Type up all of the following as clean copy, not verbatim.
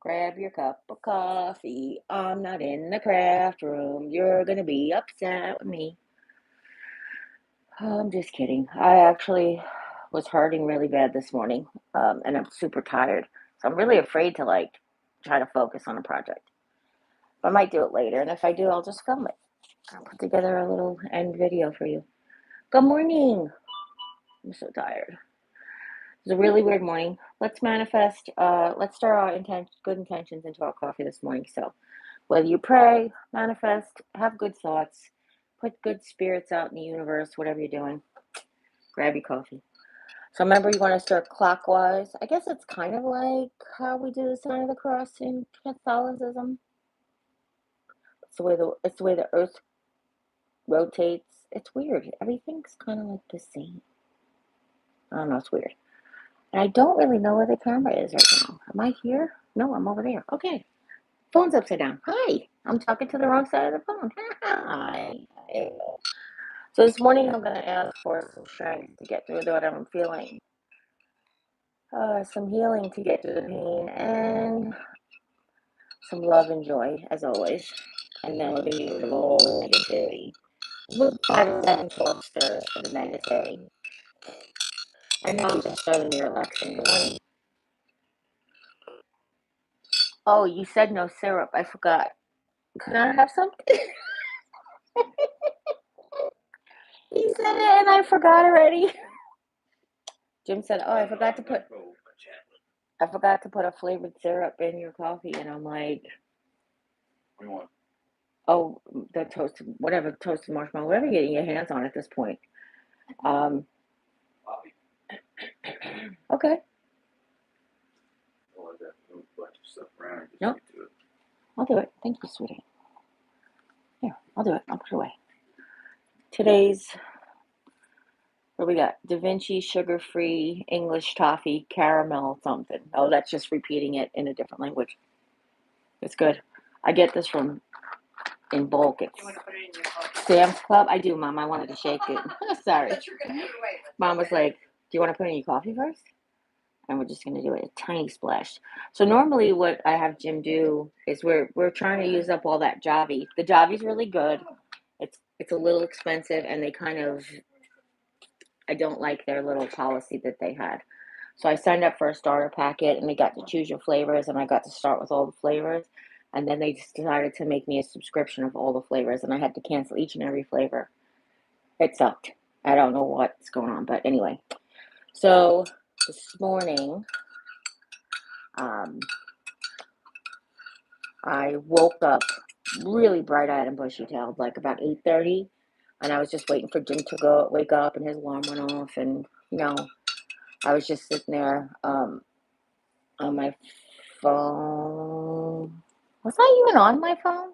Grab your cup of coffee. I'm not in the craft room. You're gonna be upset with me. Oh, I'm just kidding. I actually was hurting really bad this morning, and I'm super tired. So I'm really afraid to like try to focus on a project. I might do it later, and if I do, I'll just film it. I'll put together a little end video for you. Good morning. I'm so tired. It's a really weird morning. Let's manifest. Let's start our good intentions into our coffee this morning. So, whether you pray, manifest, have good thoughts, put good spirits out in the universe, whatever you're doing, grab your coffee. So remember, you want to start clockwise. I guess it's kind of like how we do the sign of the cross in Catholicism. It's the way the Earth rotates. It's weird. Everything's kind of like the same. I don't know. It's weird. And I don't really know where the camera is right now. Am I here? No, I'm over there. Okay. Phone's upside down. Hi. I'm talking to the wrong side of the phone. Hi. So this morning I'm going to ask for some strength to get through what I'm feeling. Some healing to get through the pain, and some love and joy, as always. And then we're going to use all the negativity. Look, 5 and 7 12 stirs for the negativity. And now I'm just starting the relaxing. Good morning. Oh, you said no syrup. I forgot. Could I have some? You said it and I forgot already. Jim said, "Oh, I forgot to put a flavored syrup in your coffee," and I'm like, What do you want? "Oh, the toasted marshmallow, whatever you're getting your hands on at this point." Um, Coffee. okay. Or that move a bunch of stuff around. Nope. Do it. I'll do it. Thank you, sweetie. Here, I'll do it. I'll put it away. Today's, what we got? Da Vinci sugar-free English toffee caramel something. Oh, that's just repeating it in a different language. It's good. I get this from in bulk. It's Sam's Club. I do, Mom. I wanted to shake it. Sorry. Mom was like, "Do you want to put it in your coffee first?" And we're just going to do a tiny splash. So normally what I have Jim do is we're trying to use up all that Javi. The Javi's really good. It's a little expensive, and they kind of, I don't like their little policy that they had. So I signed up for a starter packet, and we got to choose your flavors, and I got to start with all the flavors. And then they just decided to make me a subscription of all the flavors, and I had to cancel each and every flavor. It sucked. I don't know what's going on, but anyway. So this morning, um, I woke up really bright-eyed and bushy-tailed, like about 8:30, and I was just waiting for Jim to wake up, and his alarm went off, and I was just sitting there on my phone. Was I even on my phone?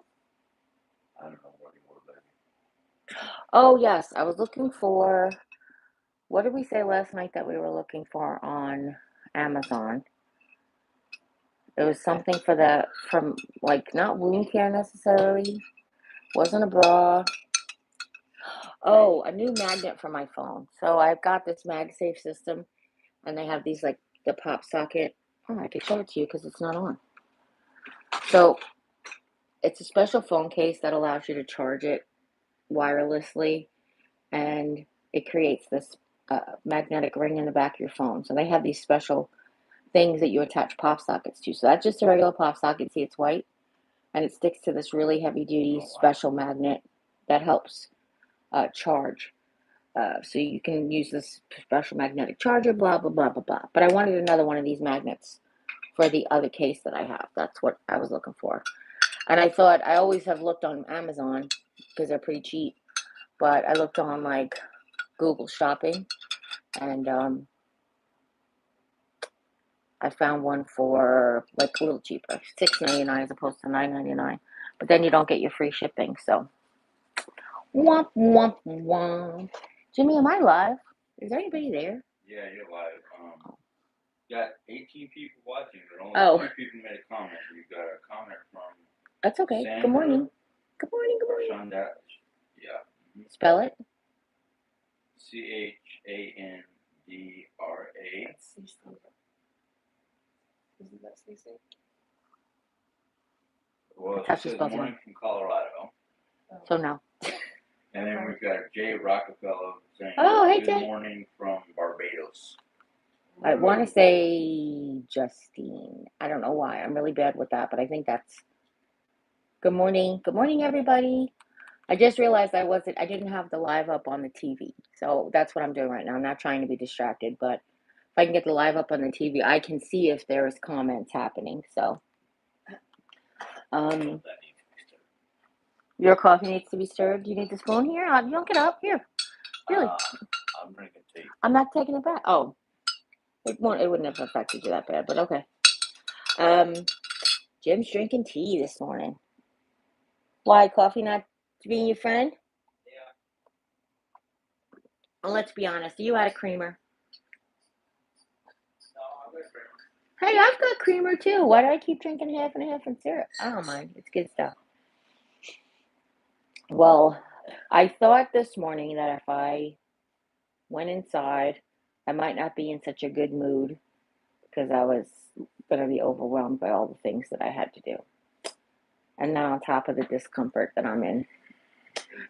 I don't know what you want, baby. Oh yes, I was looking for. What did we say last night that we were looking for on Amazon? It was something from like not wound care necessarily. Wasn't a bra. Oh, a new magnet for my phone. So I've got this MagSafe system, and they have these like the pop socket. Oh, I can show it to you because it's not on. So it's a special phone case that allows you to charge it wirelessly, and it creates this magnetic ring in the back of your phone. So they have these special things that you attach pop sockets to. So that's just a regular pop socket. See, it's white, and it sticks to this really heavy duty special magnet that helps charge. So you can use this special magnetic charger, blah, blah, blah, blah, blah. But I wanted another one of these magnets for the other case that I have. That's what I was looking for. And I thought, I always have looked on Amazon because they're pretty cheap. But I looked on like Google Shopping, and I found one for like a little cheaper, $6.99 as opposed to $9.99. But then you don't get your free shipping. So, womp womp womp. Jimmy, am I live? Is there anybody there? Yeah, you're live. Got 18 people watching, but only 2 people made a comment. You got a comment from. That's okay. Sandra, good morning. Good morning. Good morning. Shonda, yeah. Spell it. CHANDRA. Isn't that Stacey? Well, That's it how she's says morning from Colorado. So no. And then we've got Jay Rockefeller saying, hey, good Jay. morning from Barbados. I want to say Justine. I don't know why. I'm really bad with that, but I think that's good morning. Good morning, everybody. I just realized I didn't have the live up on the TV. So that's what I'm doing right now. I'm not trying to be distracted, but if I can get the live up on the TV, I can see if there's comments happening. So, your coffee needs to be stirred. Do you need the spoon here? You don't get up here. Really? I'm drinking tea. I'm not taking it back. Oh, it wouldn't have affected you that bad, but okay. Jim's drinking tea this morning. Why, coffee not being your friend? Yeah. Well, let's be honest. You had a creamer. No, I've got creamer. Hey, I've got creamer too. Why do I keep drinking half and half and syrup? I don't mind. It's good stuff. Well, I thought this morning that if I went inside, I might not be in such a good mood because I was going to be overwhelmed by all the things that I had to do. And now on top of the discomfort that I'm in,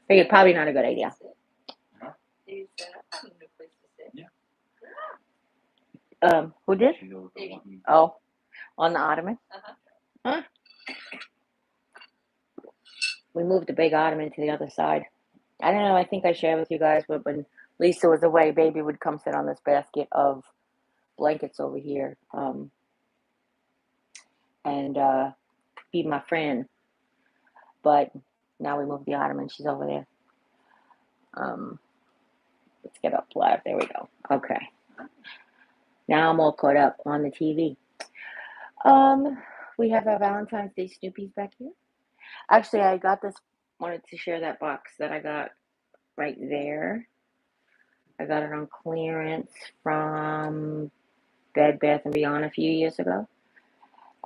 figured probably not a good idea. Yeah. Who did? Oh, on the ottoman? Huh? We moved the big ottoman to the other side. I don't know, I think I shared with you guys, but when Lisa was away, baby would come sit on this basket of blankets over here and be my friend. But now we moved the ottoman. She's over there. Let's get up live. There we go. Okay. Now I'm all caught up on the TV. We have our Valentine's Day Snoopies back here. Actually, I wanted to share that box that I got right there. I got it on clearance from Bed Bath & Beyond a few years ago.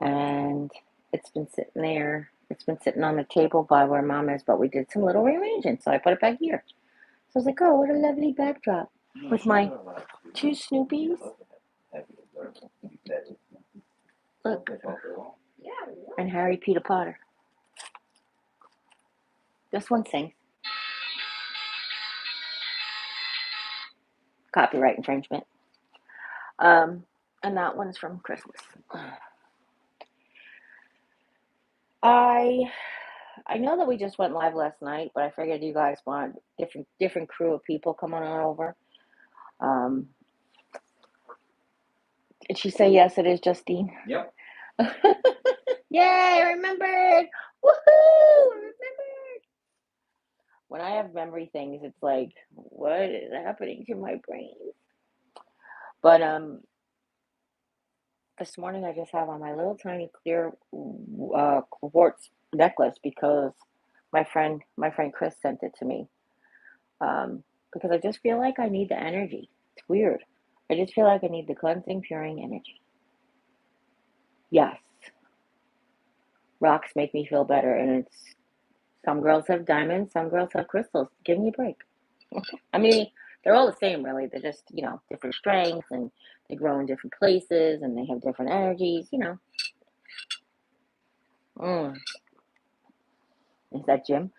And it's been sitting there. It's been sitting on the table by where Mom is, but we did some little rearranging, so I put it back here. So I was like, oh, what a lovely backdrop with my 2 Snoopies. Look. And Harry Peter Potter. This one sings. Copyright infringement. And that one's from Christmas. I know that we just went live last night, but I figured you guys want different crew of people coming on over. Did she say yes? It is Justine. Yep. Yay! I remembered. Woohoo! I remembered. When I have memory things, it's like, what is happening to my brain? But this morning I just have on my little tiny clear quartz necklace because my friend Chris sent it to me. Because I just feel like I need the energy. It's weird. I just feel like I need the cleansing, puring energy. Yes. Rocks make me feel better, and some girls have diamonds, some girls have crystals. Give me a break. I mean, they're all the same, really. They're just, different strengths, and they grow in different places, and they have different energies, Is that Jim?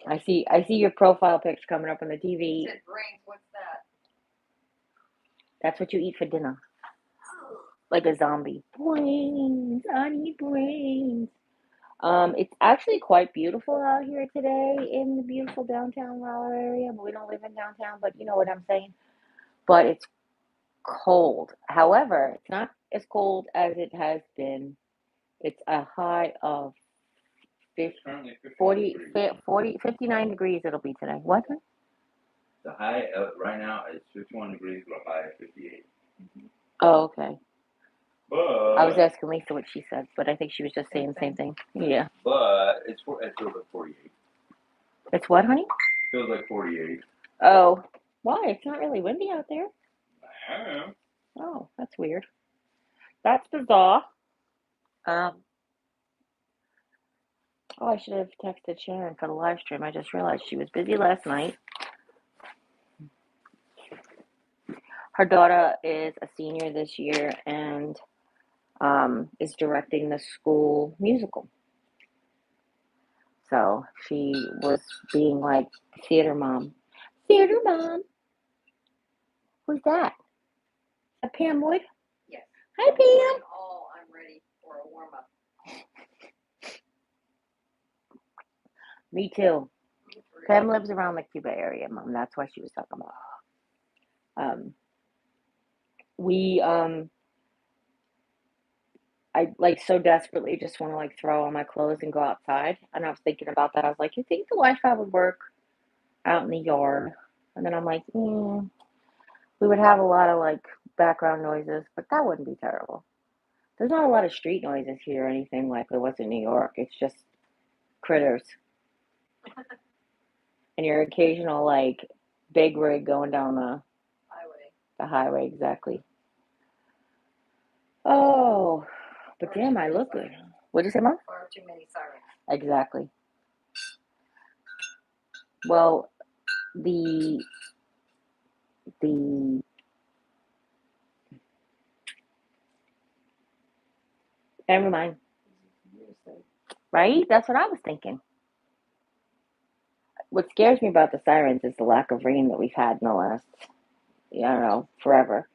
I see your profile picture coming up on the TV. Brains, what's that? That's what you eat for dinner. Like a zombie. Brains. I need brains. It's actually quite beautiful out here today in the beautiful downtown Raleigh area, but we don't live in downtown, but you know what I'm saying. But it's cold. However, it's not as cold as it has been. It's a high of 59 degrees it'll be today. What? The high right now is 51 degrees, but a high of 58. Oh, okay. But I was asking Lisa what she said, but I think she was just saying the same thing. Yeah. But it feels like 48. It's what, honey? Feels like 48. Oh, why? It's not really windy out there. I don't know. Oh, that's weird. That's bizarre. Oh, I should have texted Sharon for the live stream. I just realized she was busy last night. Her daughter is a senior this year and is directing the school musical. So she was being like theater mom. Theater mom? Who's that? A Pam Wood? Yes. Hi, Pam. Oh, I'm ready for a warm up. Me too. Pam lives around the Cuba area, Mom. That's why she was talking about. I like so desperately just want to like throw on my clothes and go outside. And I was thinking about that. I was like, you think the Wi-Fi would work out in the yard? And then I'm like, we would have a lot of like background noises, but that wouldn't be terrible. There's not a lot of street noises here or anything like there was in New York. It's just critters. And your occasional like big rig going down the highway, exactly. Oh, but damn, I look good. What'd you say, Mom? Far too many sirens. Exactly. Well, the never mind. Right? That's what I was thinking. What scares me about the sirens is the lack of rain that we've had in the last, I don't know, forever.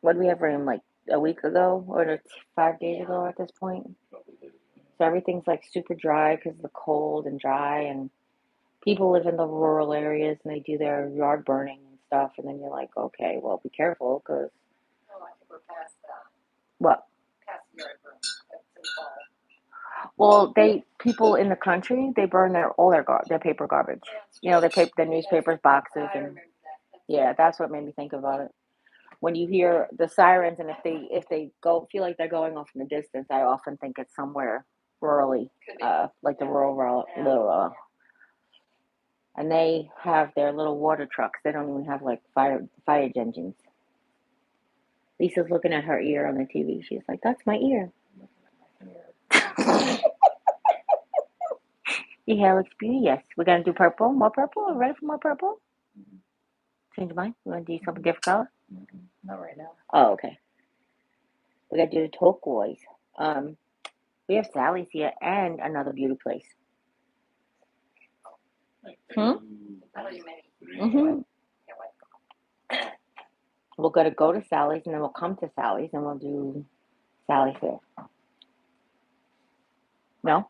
What did we have rain like a week ago or 5 days ago at this point? So everything's like super dry because of the cold and dry, and people live in the rural areas and they do their yard burning and stuff, and then you're like, okay, well, be careful because. Oh, I think we're past that. What? Past the yard burn. That's in fall. Well, people in the country, they burn all their paper garbage. You know, their newspapers, boxes, and yeah, that's what made me think about it. When you hear the sirens, and if they feel like they're going off in the distance, I often think it's somewhere rurally, like the rural, and they have their little water trucks. They don't even have like fire engines. Lisa's looking at her ear on the TV. She's like, "That's my ear." Your hair looks beauty. Yes, we're gonna do purple. More purple. Are you ready for more purple? Change your mind. We want to do something different color. Not right now. Oh, okay. We got to do the turquoise. We have Sally's here and another beauty place. We're gonna go to Sally's and then we'll come to Sally's and we'll do Sally's here. No?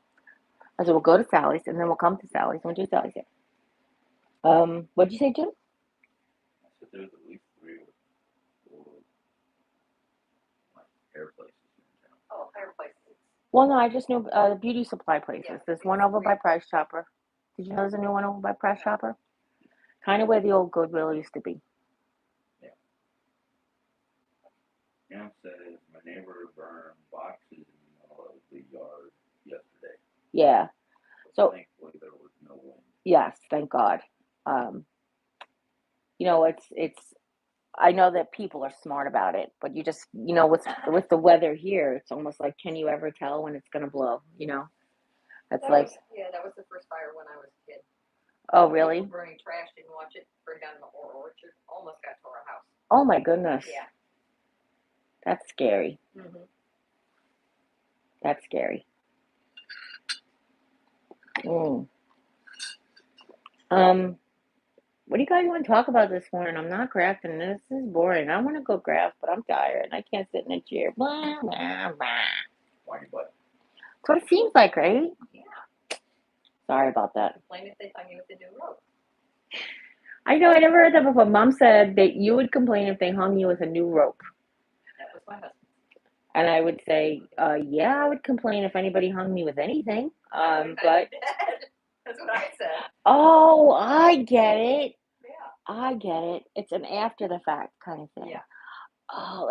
I said we'll go to Sally's and then we'll come to Sally's and we'll do Sally's here. What'd you say, Jim? I said there's at least 3 or like hair places in town. Oh, hair places. Well, no, I just knew beauty supply places. Yeah, there's one over by Price Chopper. Did you know there's a new one over by Price Chopper? Kind of where the old Goodwill used to be. Yeah. Jim says my neighbor burned boxes in the middle of the yard yesterday. Yeah. So thankfully there was no wind. Yes, thank God. You know, it's. I know that people are smart about it, but you just, with the weather here, it's almost like, can you ever tell when it's gonna blow? You know, that's that like. That was the first fire when I was a kid. Oh, really? People burning trash, didn't watch it burn down the whole orchard. Almost got to our house. Oh my goodness. Yeah. That's scary. Mhm. That's scary. What do you guys want to talk about this morning? I'm not crafting. This is boring. I want to go craft, but I'm tired. I can't sit in a chair. Blah, blah, blah. Why your butt? That's what it seems like, right? Yeah. Sorry about that. Complain if they find you with a new rope. I know, I never heard that before. Mom said that you would complain if they hung you with a new rope. That was my husband. And I would say, yeah, I would complain if anybody hung me with anything. But that's what I said. Oh, I get it. Yeah. I get it. It's an after the fact kind of thing. Yeah. Oh,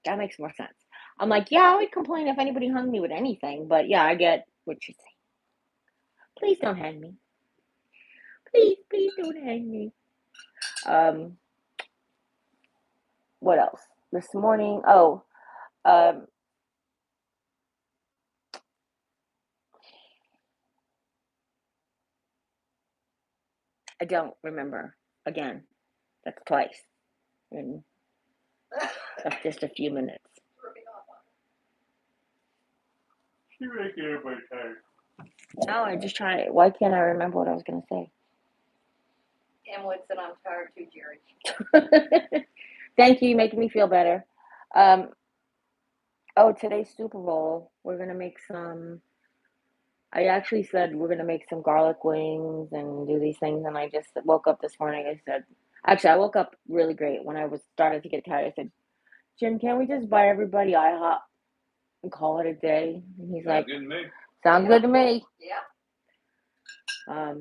that makes more sense. I'm like, yeah, I would complain if anybody hung me with anything, but yeah, I get what you're saying. Please don't hang me. Please don't hang me. What else? This morning, I don't remember. Again, that's twice in just a few minutes. She making everybody tired. No, I just try. Why can't I remember what I was going to say? Emily said I'm tired too, Jerry. Thank you. You're making me feel better. Oh, today's Super Bowl. We're going to make some. I actually said we're going to make some garlic wings and do these things. And I just woke up this morning. I said, actually, I woke up really great. When I was starting to get tired, I said, Jim, can't we just buy everybody IHOP and call it a day? And he's like, Good to me. sounds good to me. Yeah.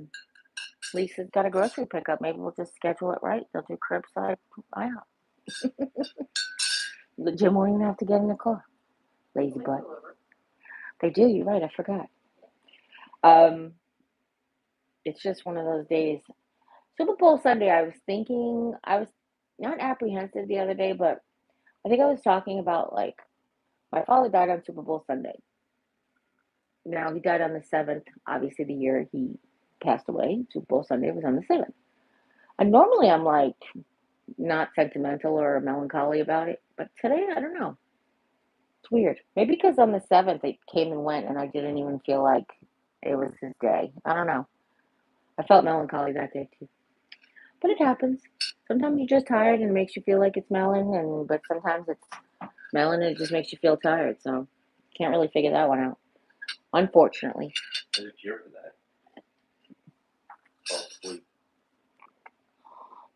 Lisa's got a grocery pickup. Maybe we'll just schedule it right. They'll do curbside IHOP. Jim won't even have to get in the car. Lazy butt. They do. You're right. I forgot. It's just one of those days. Super Bowl Sunday, I was not apprehensive the other day, but I think I was talking about like my father died on Super Bowl Sunday. Now he died on the 7th, obviously the year he passed away. Super Bowl Sunday was on the 7th. And normally I'm like not sentimental or melancholy about it, but today I don't know. It's weird. Maybe because on the 7th it came and went and I didn't even feel like it was his day. I don't know. I felt melancholy that day too. But it happens. Sometimes you're just tired and it makes you feel like it's melon, but sometimes it's melon and it just makes you feel tired. So can't really figure that one out, unfortunately. There's a cure for that. Fall asleep.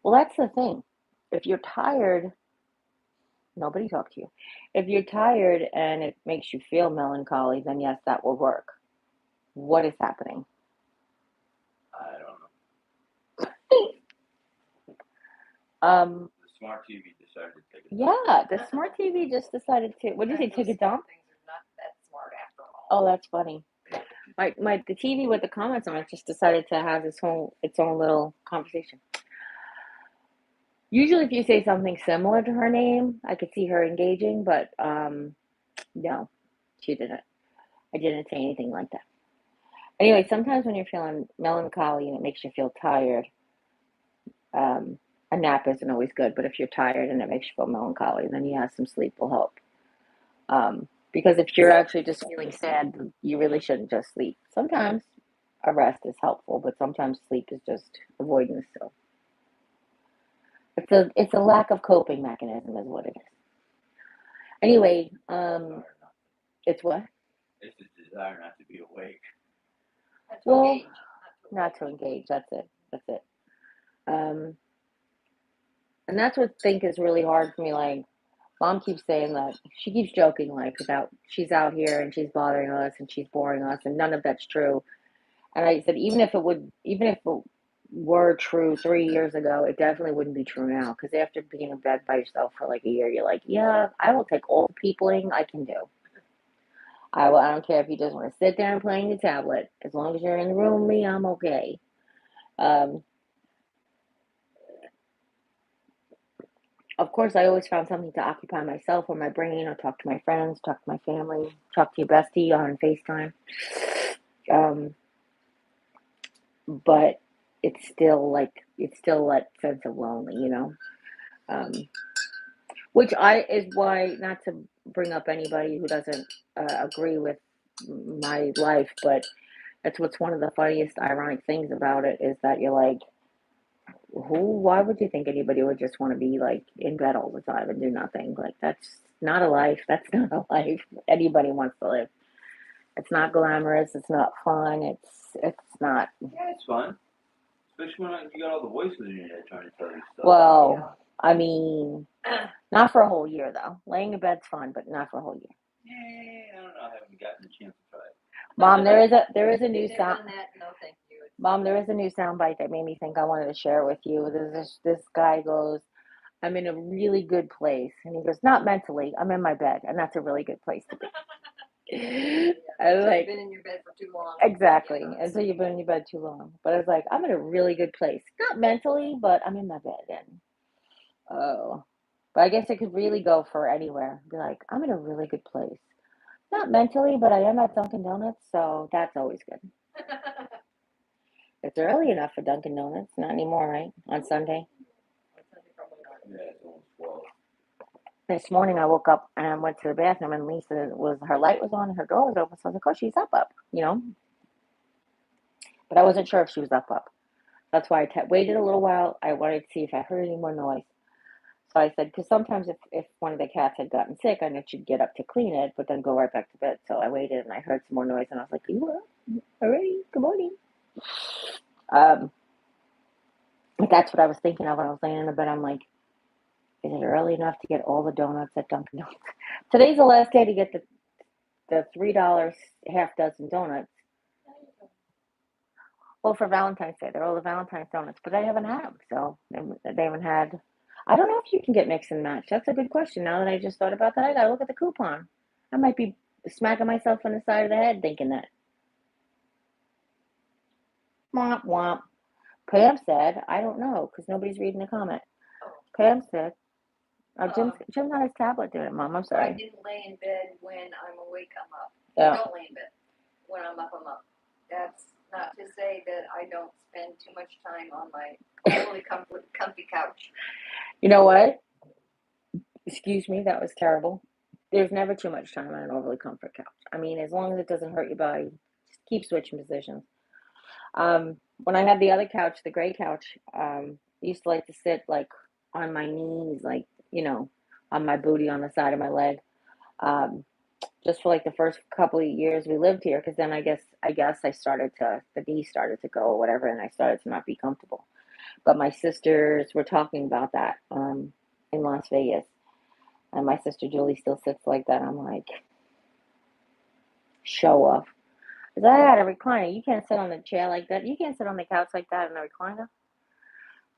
Well, that's the thing. If you're tired, nobody talked to you. If you're tired and it makes you feel melancholy, then yes, that will work. What is happening? I don't know. The smart TV decided to take a dump. Yeah, the smart TV just decided to. What did he take a dump? Things are not that smart after all. Oh, that's funny. The TV with the comments on it just decided to have its own little conversation. Usually, if you say something similar to her name, I could see her engaging, but no, she didn't. I didn't say anything like that. Anyway, sometimes when you're feeling melancholy and it makes you feel tired, um, a nap isn't always good. But if you're tired and it makes you feel melancholy, then yeah, some sleep will help. Because if you're actually just feeling sad, you really shouldn't just sleep. Sometimes a rest is helpful, but sometimes sleep is just avoidance. So it's a lack of coping mechanism, is what it is. Anyway, it's what? It's a desire not to be awake. Well, not to engage. That's it. That's it. Um, and that's what I think is really hard for me. Like, mom keeps saying that she keeps joking like about she's out here and she's bothering us and she's boring us, and none of that's true. And I said, even if it were true 3 years ago, it definitely wouldn't be true now. Because after being in bed by yourself for like a year, you're like, yeah, I will take all the peopling I can do. I don't care if you just want to sit there and play on your tablet. As long as you're in the room with me, I'm okay. Um, of course, I always found something to occupy myself or my brain, or talk to my friends, talk to my family, talk to your bestie on FaceTime. Um, but it's still that sense of lonely, you know. Um, which I is why, not to bring up anybody who doesn't agree with my life, but that's what's one of the funniest, ironic things about it is that you're like, who? Why would you think anybody would just want to be like in bed all the time and do nothing? Like that's not a life. That's not a life anybody wants to live. It's not glamorous. It's not fun. It's not. Yeah, it's fun. Especially when you got all the voices in your head trying to tell you stuff. Well, I mean, not for a whole year though. Laying in bed's fun, but not for a whole year. Yeah, I don't know. I haven't gotten a chance to try it. Mom, there is a new sound. No, thank you. Mom, there is a new sound bite that made me think I wanted to share with you. This guy goes, I'm in a really good place, and he goes, not mentally. I'm in my bed, and that's a really good place to be. I was like, you've been in your bed for too long. Exactly. Until you've been in your bed too long. But I was like, I'm in a really good place. Not mentally, but I'm in my bed. And oh, but I guess I could really go for anywhere. Be like, I'm in a really good place. Not mentally, but I am at Dunkin' Donuts, so that's always good. It's early enough for Dunkin' Donuts. Not anymore, right? On Sunday. Yeah, it's almost 12. This morning I woke up and went to the bathroom, and Lisa her light was on and her door was open. So I was like, oh, she's up, you know. But I wasn't sure if she was up. That's why I waited a little while. I wanted to see if I heard any more noise. So I said, because sometimes if one of the cats had gotten sick, I knew she'd get up to clean it, but then go right back to bed. So I waited and I heard some more noise, and I was like, you up already? Good morning. But that's what I was thinking of when I was laying in the bed. I'm like, is it early enough to get all the donuts at Dunkin' Donuts? Today's the last day to get the $3 half dozen donuts. Well, for Valentine's Day, they're all the Valentine's donuts, but I haven't had them, so they haven't had. I don't know if you can get mix and match. That's a good question. Now that I just thought about that, I gotta look at the coupon. I might be smacking myself on the side of the head thinking that. Womp womp. Pam said, I don't know, because nobody's reading the comment. Pam said, oh, Jim's on his tablet doing it, Mom. I'm sorry. I didn't lay in bed when I'm awake, I'm up. Yeah. I don't lay in bed. When I'm up, I'm up. That's not to say that I don't spend too much time on my overly comfy couch. You know what? Excuse me, that was terrible. There's never too much time on an overly comfort couch. I mean, as long as it doesn't hurt your body, just keep switching positions. When I had the other couch, the gray couch, I used to like to sit like on my knees, like, you know, on my booty on the side of my leg. Just for like the first couple of years we lived here, because then I guess the knees started to go or whatever, and I started to not be comfortable. But my sisters were talking about that in Las Vegas, and my sister Julie still sits like that. I'm like, show off. Because I had a recliner. You can't sit on the chair like that. You can't sit on the couch like that in a recliner.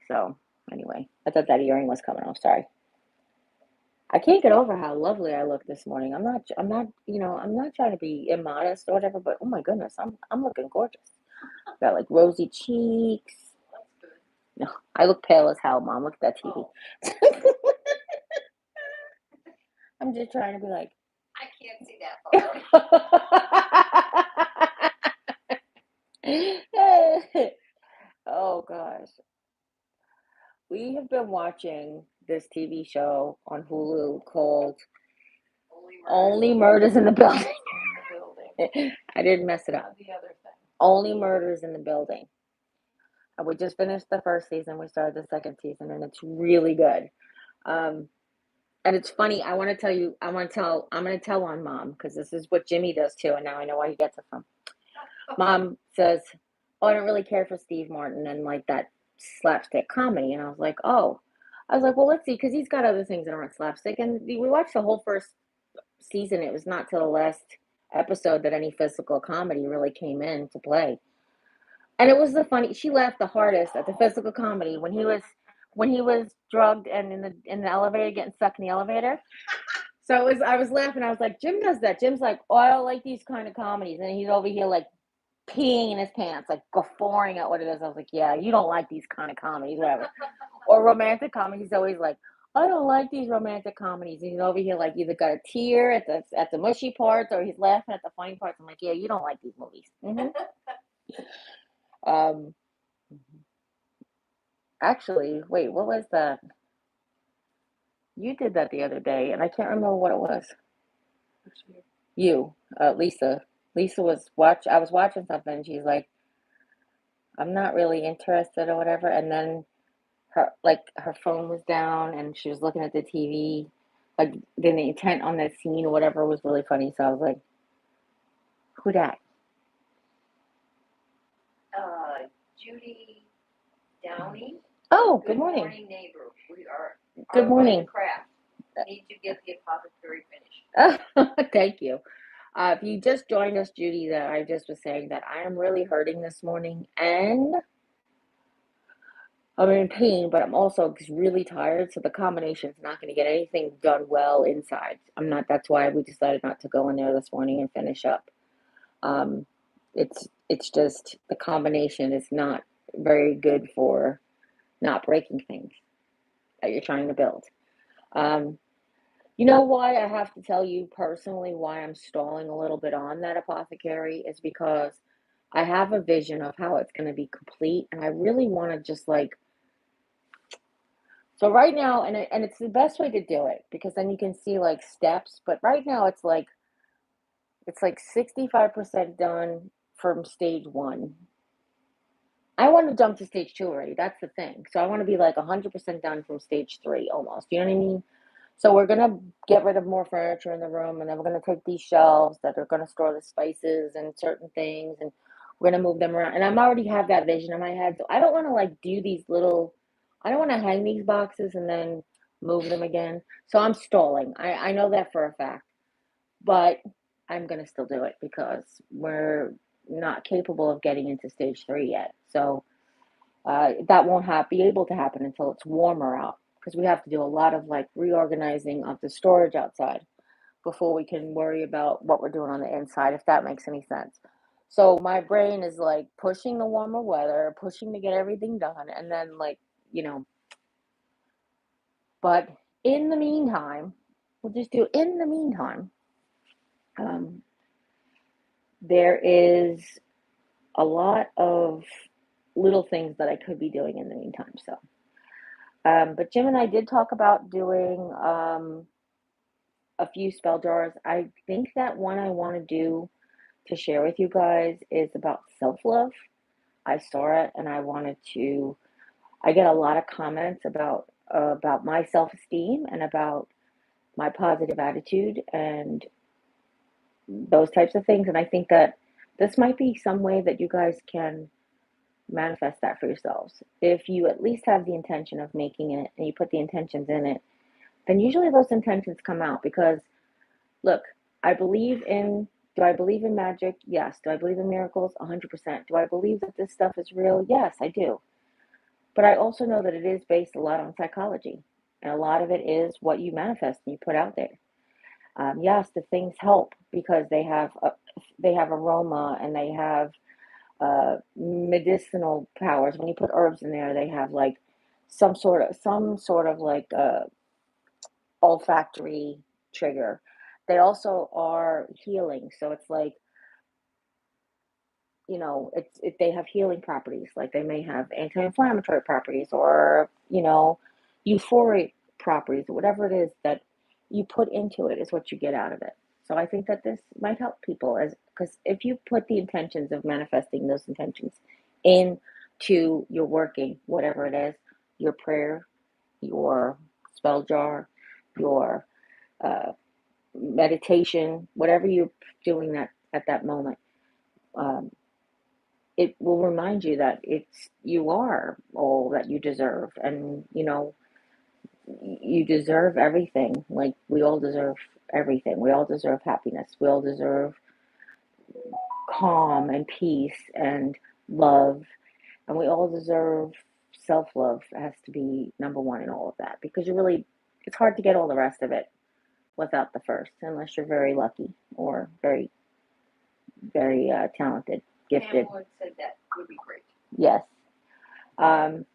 So anyway, I thought that earring was coming off. Sorry. I can't get over how lovely I look this morning. I'm not, I'm not trying to be immodest or whatever, but oh my goodness, I'm looking gorgeous. Got like rosy cheeks. That's good. No, I look pale as hell, Mom. Look at that TV. Oh. I'm just trying to be like. I can't see that far. Oh gosh. We have been watching this TV show on Hulu called Only Murders in the Building. I didn't mess it up. The other thing. Only Murders in the Building. We just finished the first season. We started the second season, and it's really good. And it's funny. I'm going to tell on Mom, because this is what Jimmy does too, and now I know why he gets it from. Mom says, oh, I don't really care for Steve Martin and like that slapstick comedy. And I was like, oh. I was like, well, let's see, because he's got other things that aren't slapstick. And we watched the whole first season. It was not till the last episode that any physical comedy really came in to play. And it was she laughed the hardest at the physical comedy when he was drugged and in the elevator, getting stuck in the elevator. So I was laughing. I was like, Jim does that. Jim's like, oh, I don't like these kind of comedies. And he's over here like peeing in his pants, like guffawing at what it is. I was like, yeah, you don't like these kind of comedies, whatever. Or romantic comedies. He's always like, I don't like these romantic comedies. And he's over here like either got a tear at the mushy parts, or he's laughing at the funny parts. I'm like, yeah, you don't like these movies. Mm-hmm. Actually, wait, what was that? You did that the other day, and I can't remember what it was. You, Lisa. Lisa I was watching something, and she's like, I'm not really interested or whatever. And then her phone was down, and she was looking at the TV. Like, the intent on that scene or whatever was really funny. So I was like, who that? Judy Downey. Oh, good morning. Good morning, neighbor. We are. Good morning. Craft. Need to get the apothecary finished. Thank you. If you just joined us, Judy, that I just was saying that I am really hurting this morning, and I'm in pain, but I'm also just really tired. So the combination is not going to get anything done well inside. That's why we decided not to go in there this morning and finish up. It's just the combination is not very good for not breaking things that you're trying to build. You know why I have to tell you personally why I'm stalling a little bit on that apothecary is because I have a vision of how it's going to be complete, and I really want to just like So right now, and it's the best way to do it because then you can see like steps. But right now, it's like 65% done from stage one. I want to jump to stage two already. That's the thing. So I want to be like 100% done from stage three almost. You know what I mean? So we're gonna get rid of more furniture in the room, and then we're gonna take these shelves that are gonna store the spices and certain things, and we're gonna move them around. And I'm already have that vision in my head, so I don't want to like do these little. I don't want to hang these boxes and then move them again. So I'm stalling. I know that for a fact, but I'm gonna still do it because we're not capable of getting into stage three yet. So that won't be able to happen until it's warmer out because we have to do a lot of like reorganizing of the storage outside before we can worry about what we're doing on the inside, if that makes any sense. So my brain is like pushing the warmer weather, pushing to get everything done, and then like, you know, but in the meantime, we'll just do in the meantime, um, there is a lot of little things that I could be doing in the meantime. So, but Jim and I did talk about doing a few spell jars. I think that one I want to do to share with you guys is about self love. I saw it and I wanted to. I get a lot of comments about my self esteem and about my positive attitude and those types of things. And I think that this might be some way that you guys can manifest that for yourselves. If you at least have the intention of making it and you put the intentions in it, then usually those intentions come out because look, I believe in do I believe in magic? Yes. Do I believe in miracles? 100%. Do I believe that this stuff is real? Yes, I do. But I also know that it is based a lot on psychology. And a lot of it is what you manifest and you put out there. Yes, the things help because they have aroma and they have medicinal powers. When you put herbs in there, they have like some sort of like olfactory trigger. They also are healing, so it's like they have healing properties. Like they may have anti-inflammatory properties or euphoric properties. Whatever it is that you put into it is what you get out of it. So I think that this might help people as because if you put the intentions of manifesting those intentions into your working, whatever it is, your prayer, your spell jar, your uh, meditation, whatever you're doing that at that moment, um, it will remind you that you are all that you deserve, and you deserve everything. Like we all deserve everything. We all deserve happiness. We all deserve calm and peace and love, and we all deserve self love. Has to be number one in all of that because it's hard to get all the rest of it without the first, unless you're very lucky or very, very talented, gifted. Pamela said that would be great. Yes. Um,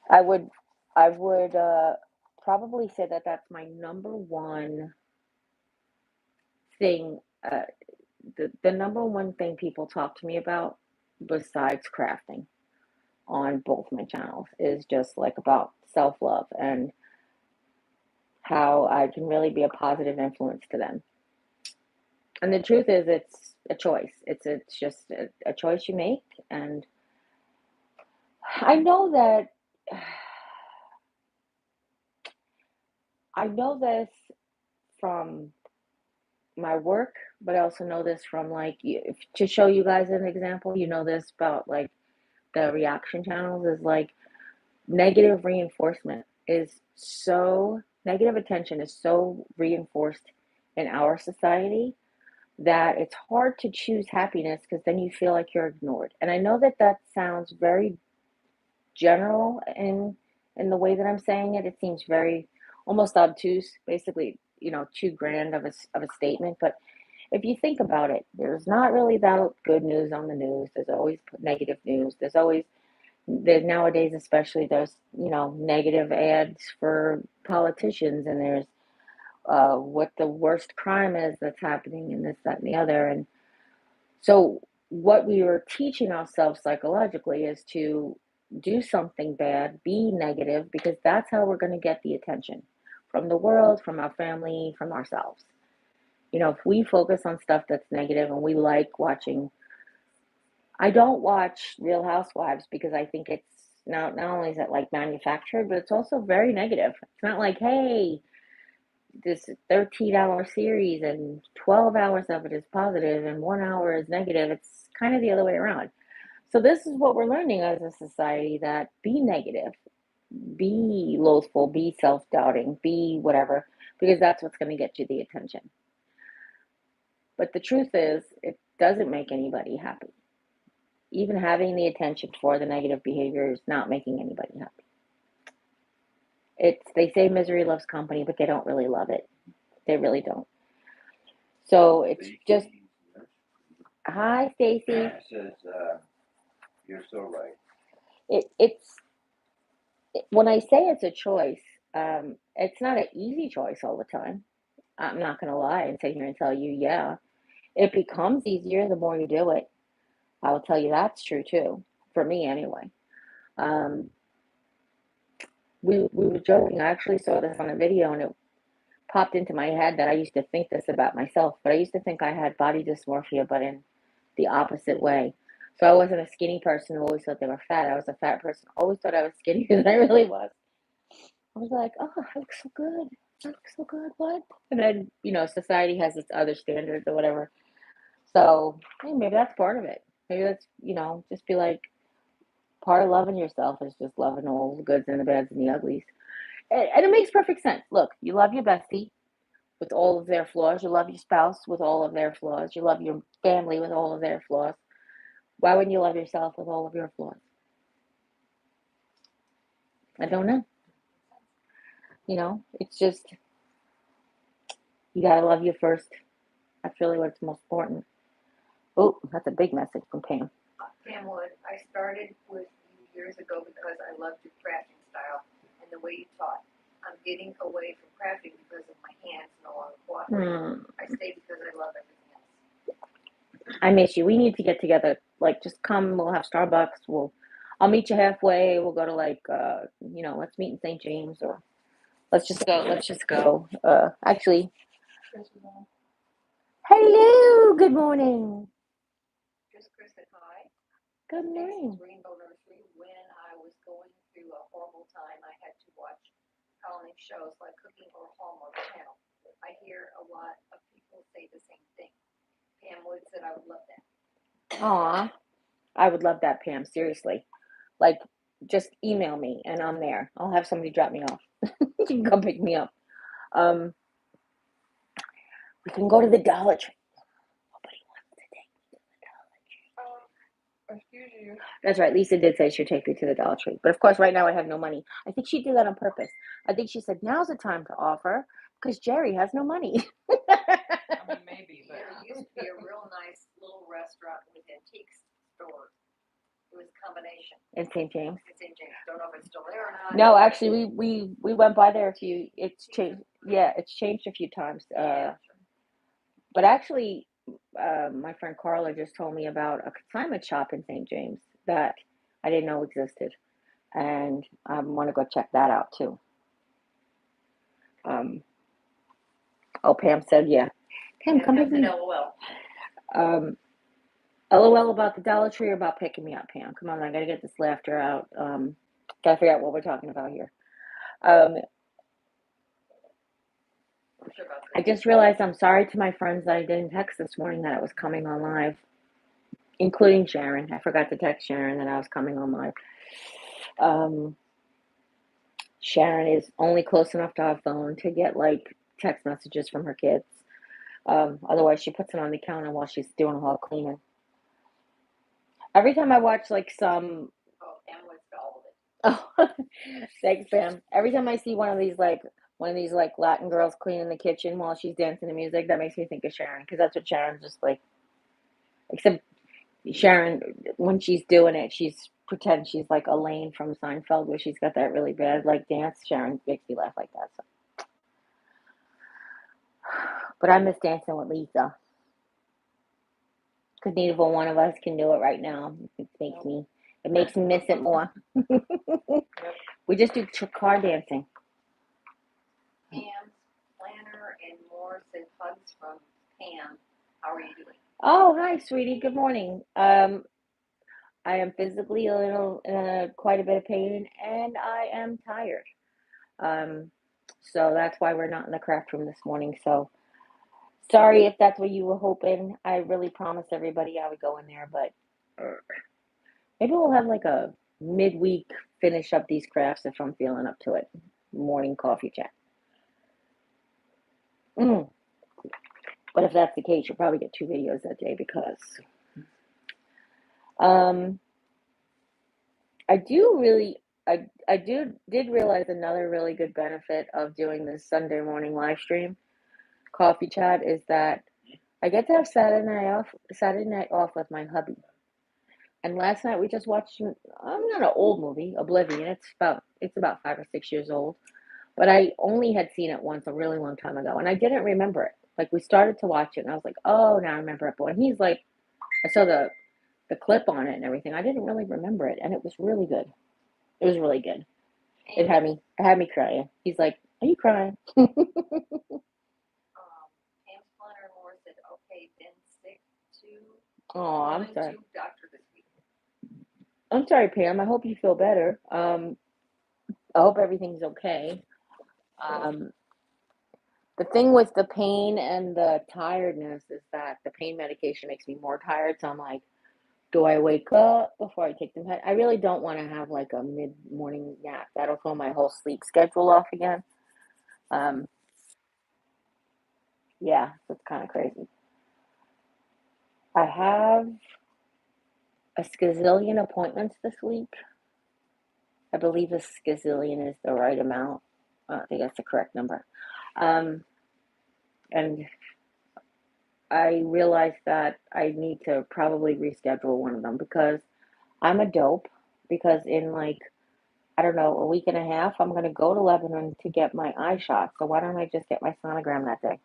I would, I would probably say that that's my number one thing. The number one thing people talk to me about, besides crafting on both my channels, is just like about self love and how I can really be a positive influence to them. And the truth is, it's a choice. It's just a choice you make. And I know that I know this from my work, but I also know this from like to show you guys an example. You know this about like the reaction channels is like negative reinforcement is so negative attention is so reinforced in our society that it's hard to choose happiness because then you feel like you're ignored. And I know that that sounds very general in the way that I'm saying it. It seems very almost obtuse, basically, too grand of a statement. But if you think about it, there's not really that good news on the news. There's always negative news. There's nowadays, especially, there's negative ads for politicians, and there's what the worst crime is that's happening, and this, that, and the other. And so, what we are teaching ourselves psychologically is to do something bad, be negative, because that's how we're going to get the attention from the world, from our family, from ourselves. If we focus on stuff that's negative and we like watching, I don't watch Real Housewives because I think it's not only is it like manufactured, but it's also very negative. It's not like, hey, this 13-hour series and 12 hours of it is positive and 1 hour is negative. It's kind of the other way around. So this is what we're learning as a society, that be negative, be loathful, be self-doubting, be whatever, because that's what's going to get you the attention. But the truth is, it doesn't make anybody happy. Even having the attention for the negative behavior is not making anybody happy. They say misery loves company, but they don't really love it. They really don't. So it's just, hi, Stacy. It says, you're so right. It's when I say it's a choice, it's not an easy choice all the time. I'm not going to lie and sit here and tell you, yeah, it becomes easier the more you do it. I will tell you that's true too, for me anyway. Um, we were joking. I actually saw this on a video and it popped into my head that I used to think this about myself, but I used to think I had body dysmorphia, but in the opposite way. So I wasn't a skinny person who always thought they were fat. I was a fat person who always thought I was skinnier than I really was. I was like, oh, I look so good. I look so good. What? And then, society has its other standards or whatever. So, hey, maybe that's part of it. Maybe that's, just be like, part of loving yourself is just loving all the goods and the bads and the uglies. And it makes perfect sense. Look, you love your bestie with all of their flaws. You love your spouse with all of their flaws. You love your family with all of their flaws. Why wouldn't you love yourself with all of your flaws? I don't know. It's just, you gotta love you first. That's really what's most important. Oh, that's a big message from Pam. Pam Wood, I started with you years ago because I loved your crafting style and the way you taught. I'm getting away from crafting because of my hands no longer cooperate. I stay because I love everything else. I miss you. We need to get together. Like, just come. We'll have Starbucks. I'll meet you halfway. We'll go to let's meet in St. James, or let's just go. Actually, hello. Good morning. Just Chris said hi. Good morning. Rainbow Nursery. When I was going through a horrible time, I had to watch culinary shows like Cooking or Hallmark Channel. I hear a lot of people say the same thing. Pam Wood said I would love that. Aw, I would love that, Pam. Seriously, like, just email me and I'm there. I'll have somebody drop me off. You can come pick me up. We can go to the Dollar Tree. Nobody wants to take me to the Dollar Tree. Excuse you. That's right. Lisa did say she'd take me to the Dollar Tree. But of course, right now I have no money. I think she did that on purpose. I think she said, now's the time to offer because Jerry has no money. I mean, maybe, but there used to be a real nice little restaurant with antiques store. It was a combination. In St. James. In St. James. Don't know if it's still there or not. No, actually, we went by there a few. It's changed. Yeah, it's changed a few times. But actually, my friend Carla just told me about a consignment shop in St. James that I didn't know existed, and I want to go check that out too. Pam said, yeah. Pam, come pick me up. LOL about the Dollar Tree or about picking me up, Pam? Come on, I gotta get this laughter out. Gotta figure out what we're talking about here. I just realized I'm sorry to my friends that I didn't text this morning that I was coming on live, including Sharon. I forgot to text Sharon that I was coming on live. Sharon is only close enough to our phone to get like text messages from her kids. Otherwise, she puts it on the counter while she's doing a whole cleaning. Every time I watch like some. Oh, thanks, Pam. Every time I see one of these Latin girls cleaning the kitchen while she's dancing to music, that makes me think of Sharon, because that's what Sharon's just like. Except Sharon, when she's doing it, she's pretend she's like Elaine from Seinfeld, where she's got that really bad like dance. Sharon makes me laugh like that. So. But I miss dancing with Lisa, because neither one of us can do it right now. It makes me It makes me miss it more. We just do car dancing. Pam's planner and more said hugs from Pam. How are you doing? Oh, hi, sweetie. Good morning. I am physically a little, quite a bit of pain, and I am tired. Um, so that's why we're not in the craft room this morning. So sorry if that's what you were hoping. I really promised everybody I would go in there, but maybe we'll have like a midweek finish up these crafts if I'm feeling up to it. Morning coffee chat. Mm. But if that's the case, you'll probably get 2 videos that day because um, I do really, I did realize another really good benefit of doing this Sunday morning live stream coffee chat is that I get to have Saturday night off with my hubby. And last night we just watched, I'm not an old movie, Oblivion. It's about 5 or 6 years old, but I only had seen it once a really long time ago, and I didn't remember it. Like we started to watch it, and I was like, oh, now I remember it. But when he's like, I saw the clip on it and everything, I didn't really remember it, and it was really good. It was really good. It had me crying. He's like, "Are you crying?" Pam's planner and more said, okay, been sick too. Oh, I'm Going sorry. to doctor this week. I'm sorry, Pam. I hope you feel better. I hope everything's okay. The thing with the pain and the tiredness is that the pain medication makes me more tired. So I'm like, do I wake up before I take the med? I really don't want to have like a mid-morning nap. That'll throw my whole sleep schedule off again. Um, yeah, it's kind of crazy. I have a skazillion appointments this week. I believe a skazillion is the right amount. I think that's the correct number. And I realized that I need to probably reschedule one of them because I'm a dope. Because in like, I don't know, a week and a half, I'm going to go to Lebanon to get my eye shot. So why don't I just get my sonogram that day?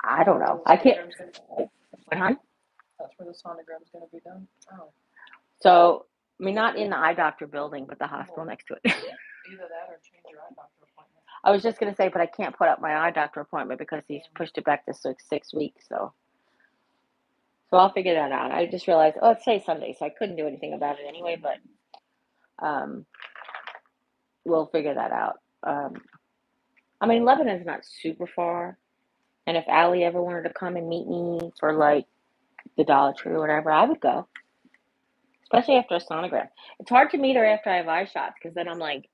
I don't know. I can't. What, hon? That's where the sonogram's going to be done. Oh. So, I mean, not in the eye doctor building, but the hospital next to it. Either that or change your eye doctor appointment. I was just going to say, but I can't put up my eye doctor appointment because he's pushed it back to 6 weeks. So I'll figure that out. I just realized, oh, it's today's Sunday, so I couldn't do anything about it anyway, but we'll figure that out. I mean, Lebanon's not super far. And if Allie ever wanted to come and meet me for like the Dollar Tree or whatever, I would go. Especially after a sonogram. It's hard to meet her after I have eye shots because then I'm like,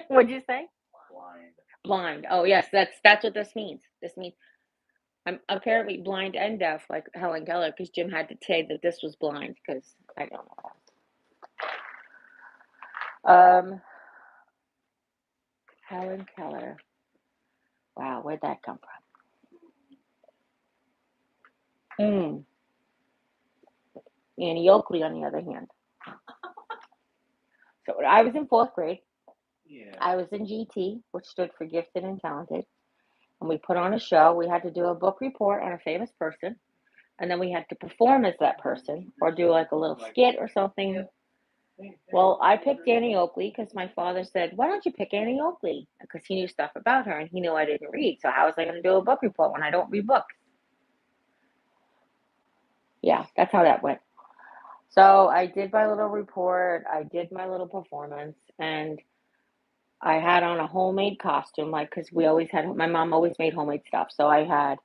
what'd you say? Blind. Oh, yes, that's what this means. This means I'm apparently blind and deaf, like Helen Keller, because Jim had to say that this was blind because I don't know. Helen Keller. Wow, where'd that come from? Annie Oakley, on the other hand. So I was in 4th grade. Yeah. I was in GT, which stood for Gifted and Talented. And we put on a show. We had to do a book report on a famous person. And then we had to perform as that person or do like a little skit or something. Well, I picked Annie Oakley because my father said, why don't you pick Annie Oakley? Because he knew stuff about her and he knew I didn't read. So how was I going to do a book report when I don't read books? Yeah, that's how that went. So I did my little report. I did my little performance. And I had on a homemade costume, like, because my mom always made homemade stuff. So I had,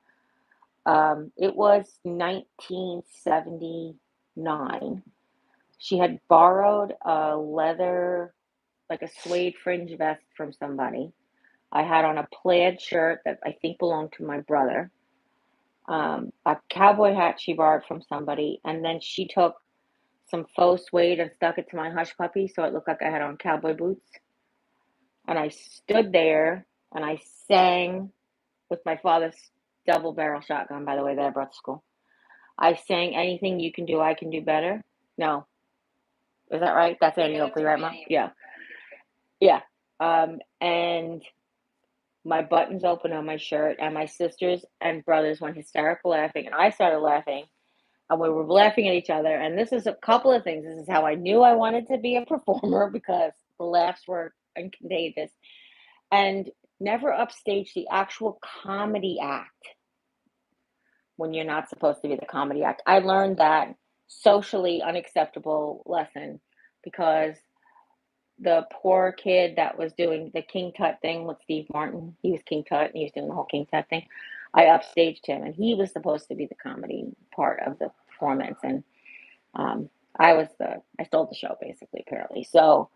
it was 1979. She had borrowed a leather, like a suede fringe vest from somebody. I had on a plaid shirt that I think belonged to my brother. A cowboy hat she borrowed from somebody. And then she took some faux suede and stuck it to my hush puppy so it looked like I had on cowboy boots. And I stood there and I sang with my father's double barrel shotgun, by the way, that I brought to school. I sang Anything You Can Do, I Can Do Better. No. Is that right? That's Annie Oakley, right, Mom? Yeah. Yeah. And my buttons open on my shirt, and my sisters and brothers went hysterical laughing, and I started laughing, and we were laughing at each other. And this is a couple of things. This is how I knew I wanted to be a performer because the laughs were contagious. And never upstage the actual comedy act when you're not supposed to be the comedy act. I learned that socially unacceptable lesson because the poor kid that was doing the King Tut thing with Steve Martin, he was King Tut and he was doing the whole King Tut thing. I upstaged him and he was supposed to be the comedy part of the performance. And um, I stole the show basically, apparently. So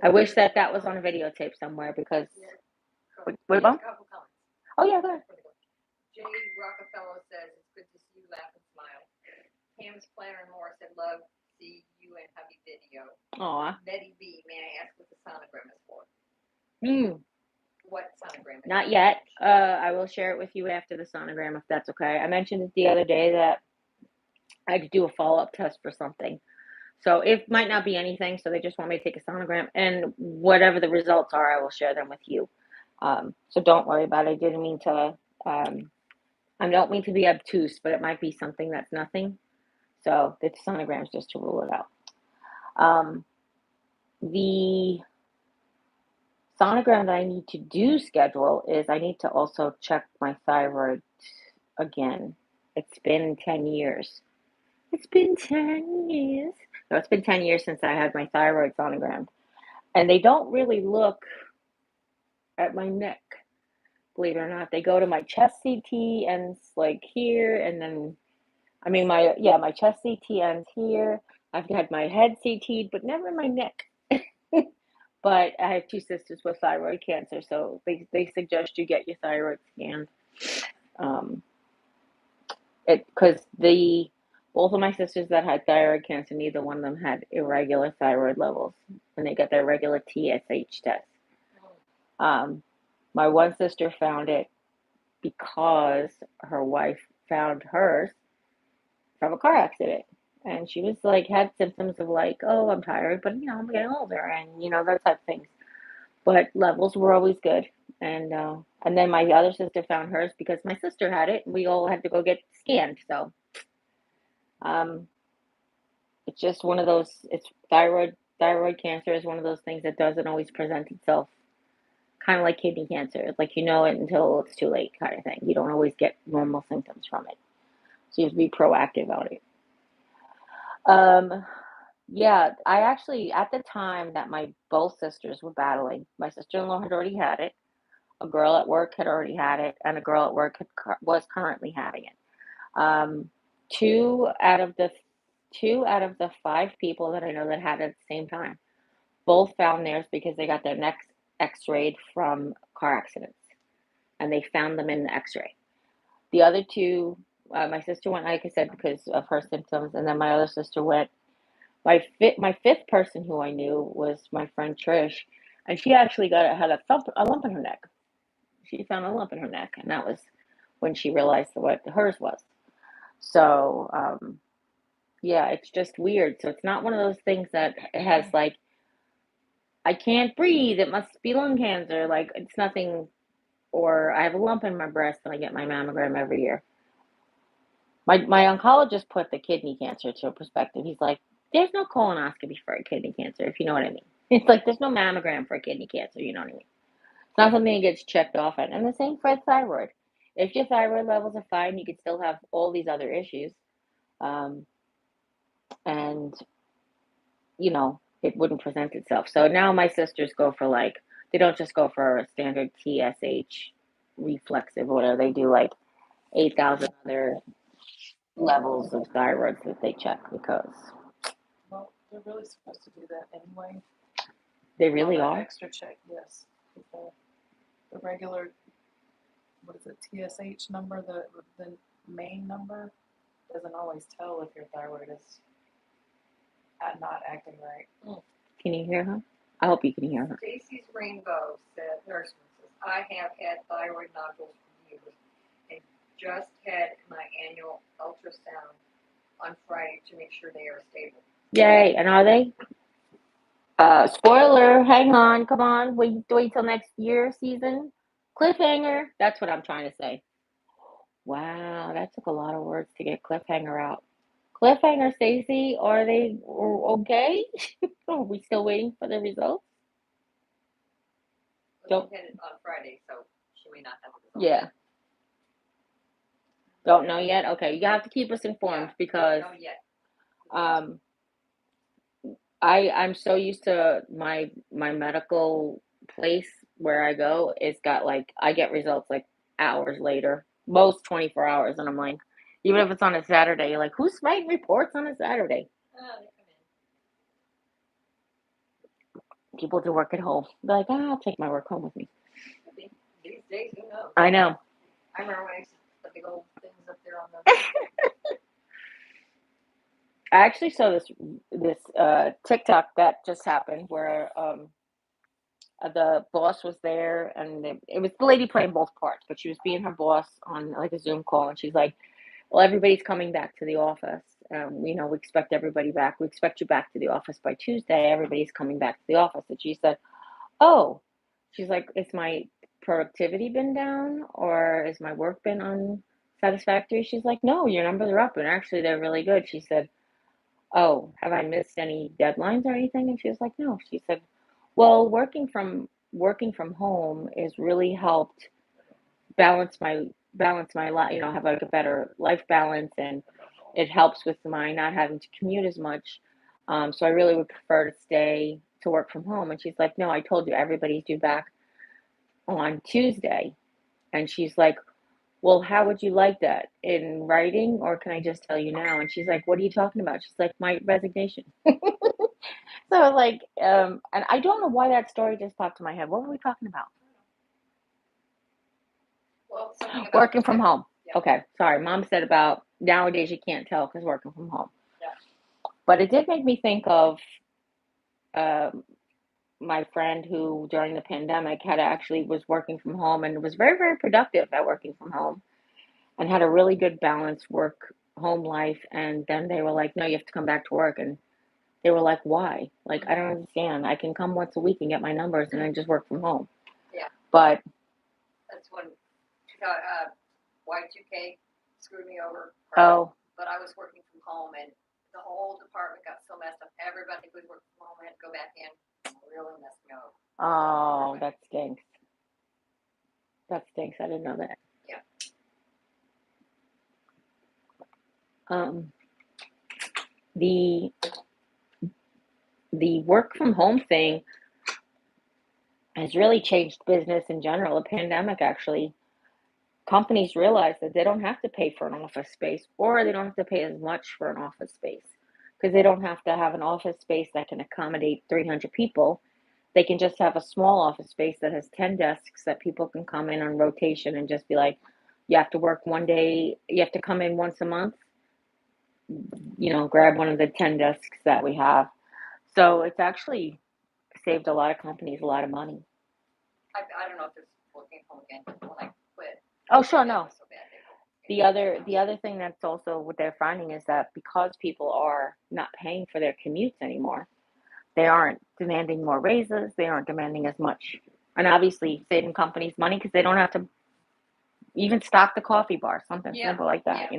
I wish that that was on a videotape somewhere because. What about? Oh, yeah, go ahead. Jay Rockefeller says it's good to see you laugh and smile. Pam's Planner and Moore said love see you and hubby video. Aw. Betty B, may I ask what the sonogram is for? What sonogram? Not yet. I will share it with you after the sonogram if that's okay. I mentioned it the other day that I had to do a follow-up test for something. So it might not be anything, so they just want me to take a sonogram, and whatever the results are, I will share them with you. So don't worry about it. I don't mean to be obtuse, but it might be something that's nothing. So the sonogram is just to rule it out. The sonogram that I need to do schedule is I need to also check my thyroid again. It's been 10 years. It's been 10 years. No, it's been 10 years since I had my thyroid sonogram. And they don't really look at my neck, believe it or not. They go to my chest CT and it's like here, and then, my chest CT ends here. I've had my head CT'd, but never my neck. But I have two sisters with thyroid cancer, so they suggest you get your thyroid scanned. Because both of my sisters that had thyroid cancer, neither one of them had irregular thyroid levels when they got their regular TSH test. My one sister found it because her wife found hers from a car accident. And she was like, had symptoms of like, oh, I'm tired, but I'm getting older and, that type of things. But levels were always good. And then my other sister found hers because my sister had it and we all had to go get scanned. So, it's just one of those, it's thyroid cancer is one of those things that doesn't always present itself kind of like kidney cancer. It's like it until it's too late kind of thing. You don't always get normal symptoms from it. So you have to be proactive about it. Yeah, I actually, at the time that my both sisters were battling, my sister-in-law had already had it, a girl at work had already had it, and a girl at work was currently having it. Um, two out of the 5 people that I know that had it at the same time, both found theirs because they got their necks x-rayed from car accidents, and they found them in the x-ray. The other two, my sister went, like I said, because of her symptoms, and then my other sister went. My fifth person who I knew was my friend Trish, and she actually had a lump in her neck. She found a lump in her neck, and that was when she realized what hers was. So, yeah, it's just weird. So it's not one of those things that it has like, I can't breathe, it must be lung cancer. Like, it's nothing, or I have a lump in my breast and I get my mammogram every year. My oncologist put the kidney cancer to perspective. He's like, there's no colonoscopy for a kidney cancer, if you know what I mean. It's like there's no mammogram for a kidney cancer, you know what I mean? It's not something that gets checked off at. And the same for thyroid. If your thyroid levels are fine, you could still have all these other issues. And, it wouldn't present itself. So now my sisters go for like, they don't just go for a standard TSH reflexive or whatever. They do like 8,000 other levels of thyroids that they check because. Well, they're really supposed to do that anyway. They really are? Extra check, yes. The regular, what is it, TSH number, the main number, doesn't always tell if your thyroid is not acting right. Can you hear her? I hope you can hear her. Stacy's Rainbow said, nurseman says, I have had thyroid nodules for years and just had my annual ultrasound on Friday to make sure they are stable. Yay, and are they? Spoiler, hang on, come on, wait till next year season. Cliffhanger, that's what I'm trying to say. Wow, that took a lot of words to get cliffhanger out. Cliffhanger, Stacy, are they okay? Are we still waiting for the results? Don't get it on Friday, so she may not have the results. Yeah. Don't know yet? Okay, you have to keep us informed because Don't know yet. I'm so used to my medical place where I go. It's got like I get results like hours later, most 24 hours, and I'm like, even if it's on a Saturday, you're like, who's writing reports on a Saturday? They come People do work at home. They're like, I'll take my work home with me. in. These days, who knows? I know. I remember when I used to put the big old things up there on the. I actually saw this TikTok that just happened where the boss was there and it was the lady playing both parts, but she was being her boss on like a Zoom call, and she's like, well, everybody's coming back to the office. We expect everybody back. We expect you back to the office by Tuesday. Everybody's coming back to the office. And she said, oh, she's like, is my productivity been down or is my work been unsatisfactory? She's like, no, your numbers are up and actually they're really good. She said, oh, have I missed any deadlines or anything? And she was like, no. She said, well, working from home is really helped balance my life, have like a better life balance, and it helps with my not having to commute as much. So I really would prefer to stay to work from home. And she's like, no, I told you everybody's due back on Tuesday. And she's like, well, how would you like that in writing, or can I just tell you now? And she's like, what are you talking about? She's like, my resignation. So I was like, and I don't know why that story just popped in my head. What were we talking about? Well, something about Working from home. Yeah. Okay, sorry. Mom said about nowadays you can't tell because working from home. Yeah. But it did make me think of um, my friend who during the pandemic had actually was working from home and was very, very productive at working from home and had a really good balanced work home life. And then they were like, no, you have to come back to work. And they were like, why? Like, I don't understand. I can come once a week and get my numbers and then just work from home. Yeah. But that's when Y2K screwed me over. oh, But I was working from home and the whole department got so messed up. Everybody who was working from home had to go back in. It really messed me over. oh, that stinks. That stinks. I didn't know that. Yeah. The work from home thing has really changed business in general. The pandemic actually, companies realize that they don't have to pay for an office space, or they don't have to pay as much for an office space because they don't have to have an office space that can accommodate 300 people. They can just have a small office space that has 10 desks that people can come in on rotation and just be like, you have to work one day, you have to come in once a month, grab one of the 10 desks that we have. So it's actually saved a lot of companies a lot of money. I don't know if it's working home again when I quit. Oh, sure, no. So bad. The other thing that's also what they're finding is that because people are not paying for their commutes anymore, they aren't demanding more raises, they aren't demanding as much. And obviously saving companies money because they don't have to even stock the coffee bar, something simple like that,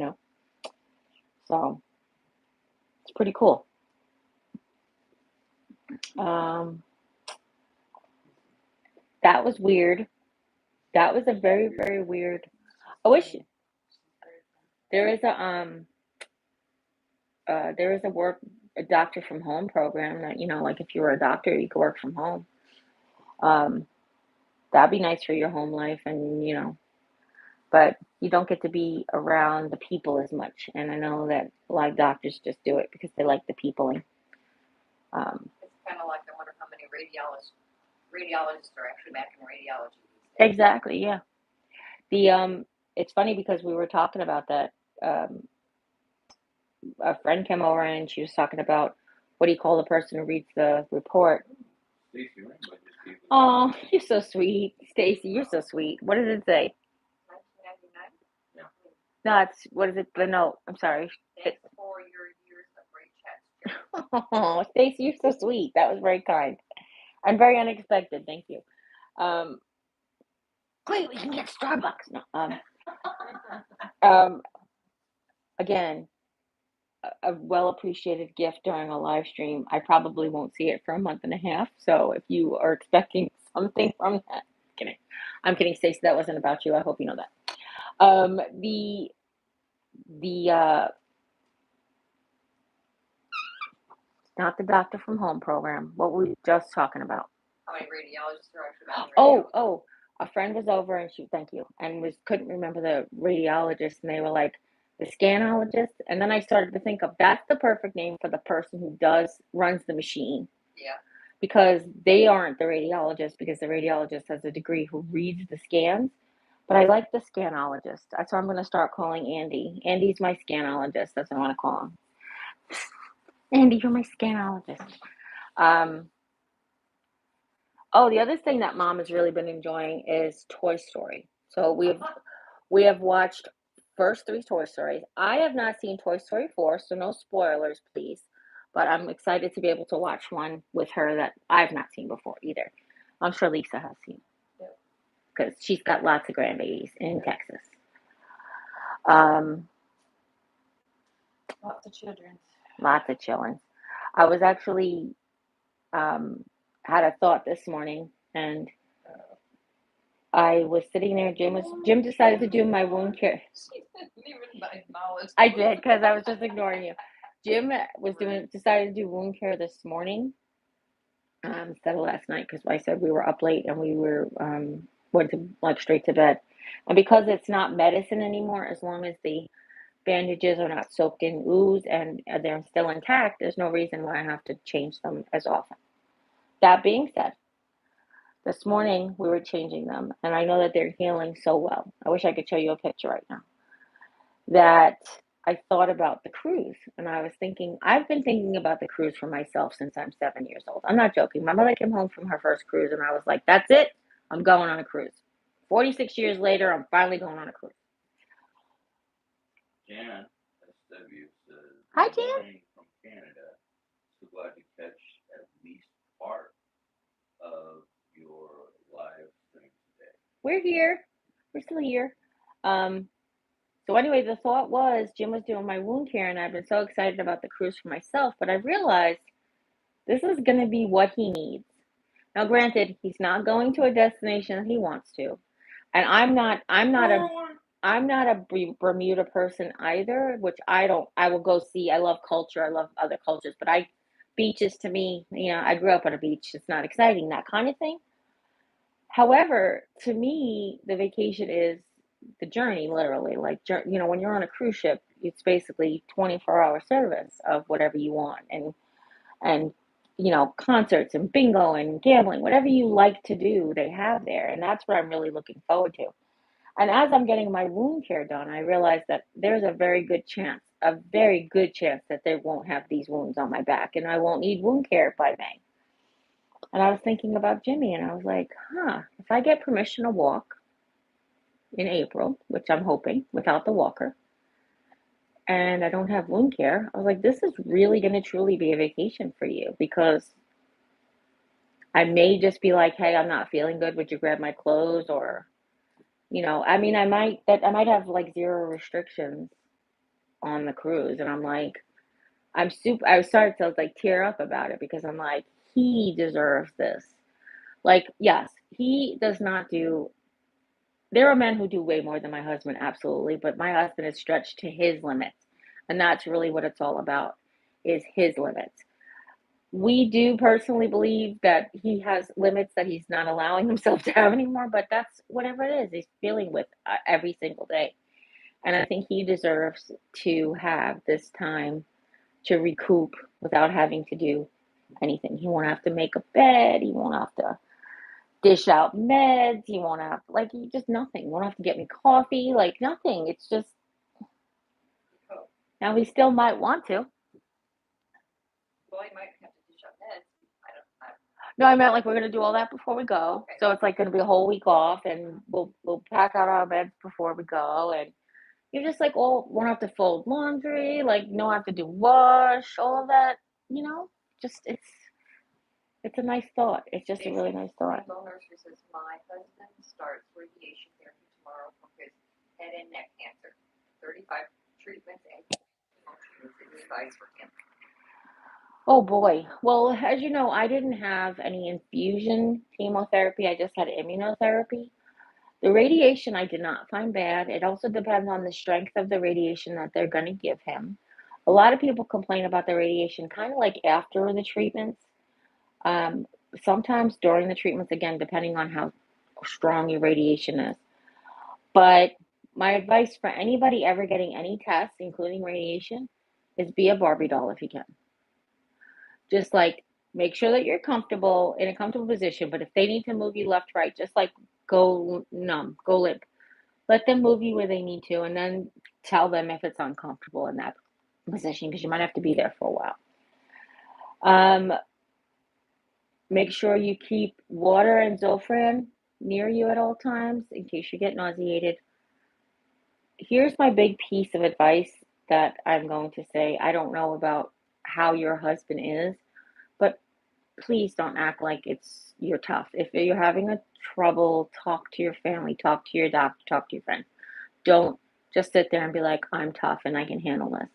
So it's pretty cool. That was weird. That was a very, very weird. I wish there is a doctor from home program that, like if you were a doctor, you could work from home. Um, that'd be nice for your home life, and but you don't get to be around the people as much. And I know that a lot of doctors just do it because they like the peopling. It's kind of like I wonder how many radiologists are actually back in radiology these days. Exactly, yeah. It's funny because we were talking about that. A friend came over and she was talking about what do you call the person who reads the report? Oh, you're so sweet, Stacy. You're so sweet. What does it say? 1999. No, it's what is it? The note. I'm sorry. Thanks for your years of great chats, Oh, Stacey, you're so sweet. That was very kind and very unexpected. Thank you. Um, Wait, we can get Starbucks. No, um, again, a well appreciated gift during a live stream. I probably won't see it for a month and a half. So if you are expecting something from that, kidding. I'm kidding, Stacey. That wasn't about you. I hope you know that. The not the doctor from home program. What were we just talking about? How many radiologists are actually Oh, a friend was over and thank you, and couldn't remember the radiologist, and they were like the scanologist, and then I started to think of that's the perfect name for the person who runs the machine. Yeah. Because they aren't the radiologist, because the radiologist has a degree who reads the scans. But I like the scanologist. That's what I'm going to start calling Andy. Andy's my scanologist. That's what I want to call him. Andy, you're my scanologist. Oh, the other thing that Mom has really been enjoying is Toy Story. So we have watched first three Toy Stories. I have not seen Toy Story 4, so no spoilers, please. But I'm excited to be able to watch one with her that I've not seen before either. I'm sure Lisa has seen because she's got lots of grandbabies in Texas. Lots of children. Lots of chillin'. I was actually had a thought this morning, and I was sitting there. Jim decided to do my wound care. She didn't even acknowledge. I did because I was just ignoring you. Jim decided to do wound care this morning instead of last night because I said we were up late and we were went to like straight to bed. And because it's not medicine anymore, as long as the bandages are not soaked in ooze and they're still intact, there's no reason why I have to change them as often. That being said, this morning we were changing them, and I know that they're healing so well. I wish I could show you a picture right now. That I thought about the cruise, and I was thinking, I've been thinking about the cruise for myself since I'm 7 years old. I'm not joking. My mother came home from her first cruise, and I was like, that's it. I'm going on a cruise. 46 years later, I'm finally going on a cruise. Jan, SW says, hi, Jan. From Canada, so glad to catch at least part of your live stream today. We're here. We're still here. So anyway, the thought was Jim was doing my wound care, and I've been so excited about the cruise for myself, but I realized this is going to be what he needs. Now, granted, he's not going to a destination that he wants to, and I'm not a Bermuda person either, which I don't. I will go see. I love culture. I love other cultures, but beaches to me, I grew up on a beach. It's not exciting, that kind of thing. However, to me, the vacation is the journey, literally. Like, when you're on a cruise ship, it's basically 24-hour service of whatever you want, and concerts and bingo and gambling, whatever you like to do, they have there, and that's what I'm really looking forward to. And as I'm getting my wound care done, I realize that there's a very good chance that they won't have these wounds on my back, and I won't need wound care by May. And I was thinking about Jimmy, and I was like, if I get permission to walk in April, which I'm hoping, without the walker, and I don't have wound care, I was like, this is really going to truly be a vacation for you, because I may just be like, hey, I'm not feeling good. Would you grab my clothes? Or, I might have like zero restrictions on the cruise. And I'm like, I started to like tear up about it because I'm like, he deserves this. Like, yes, he does not do, there are men who do way more than my husband, absolutely. But my husband is stretched to his limits. And that's really what it's all about, is his limits. We do personally believe that he has limits that he's not allowing himself to have anymore, but that's whatever it is he's dealing with every single day. And I think he deserves to have this time to recoup without having to do anything. He won't have to make a bed. He won't have to dish out meds. He won't have, like, just nothing. He won't have to get me coffee, like, nothing. It's just, now he still might want to. Well, he might have to dish out meds. No, I meant like we're gonna do all that before we go. Okay. So it's like gonna be a whole week off, and we'll pack out our beds before we go, and you're just like, won't have to fold laundry, like no have to do wash, all of that. you know, just it's a nice thought. It's just a really nice thought. Rainbow Nursery says, my husband starts radiation therapy tomorrow for his head and neck cancer. 35 treatments and treatments advice for him. Oh boy. Well, as you know, I didn't have any infusion chemotherapy. I just had immunotherapy. The radiation I did not find bad. It also depends on the strength of the radiation that they're going to give him. A lot of people complain about the radiation kind of like after the treatments. Um, Sometimes during the treatments, again, depending on how strong your radiation is. But my advice for anybody ever getting any tests, including radiation, is be a Barbie doll if you can. Just like make sure that you're comfortable in a comfortable position. But if they need to move you left, right, just like go numb, go limp. Let them move you where they need to, and then tell them if it's uncomfortable in that position because you might have to be there for a while. Um, Make sure you keep water and Zofran near you at all times in case you get nauseated. Here's my big piece of advice that I'm going to say. I don't know about how your husband is, but please don't act like you're tough. If you're having a trouble, talk to your family, talk to your doctor, talk to your friends. Don't just sit there and be like, I'm tough and I can handle this.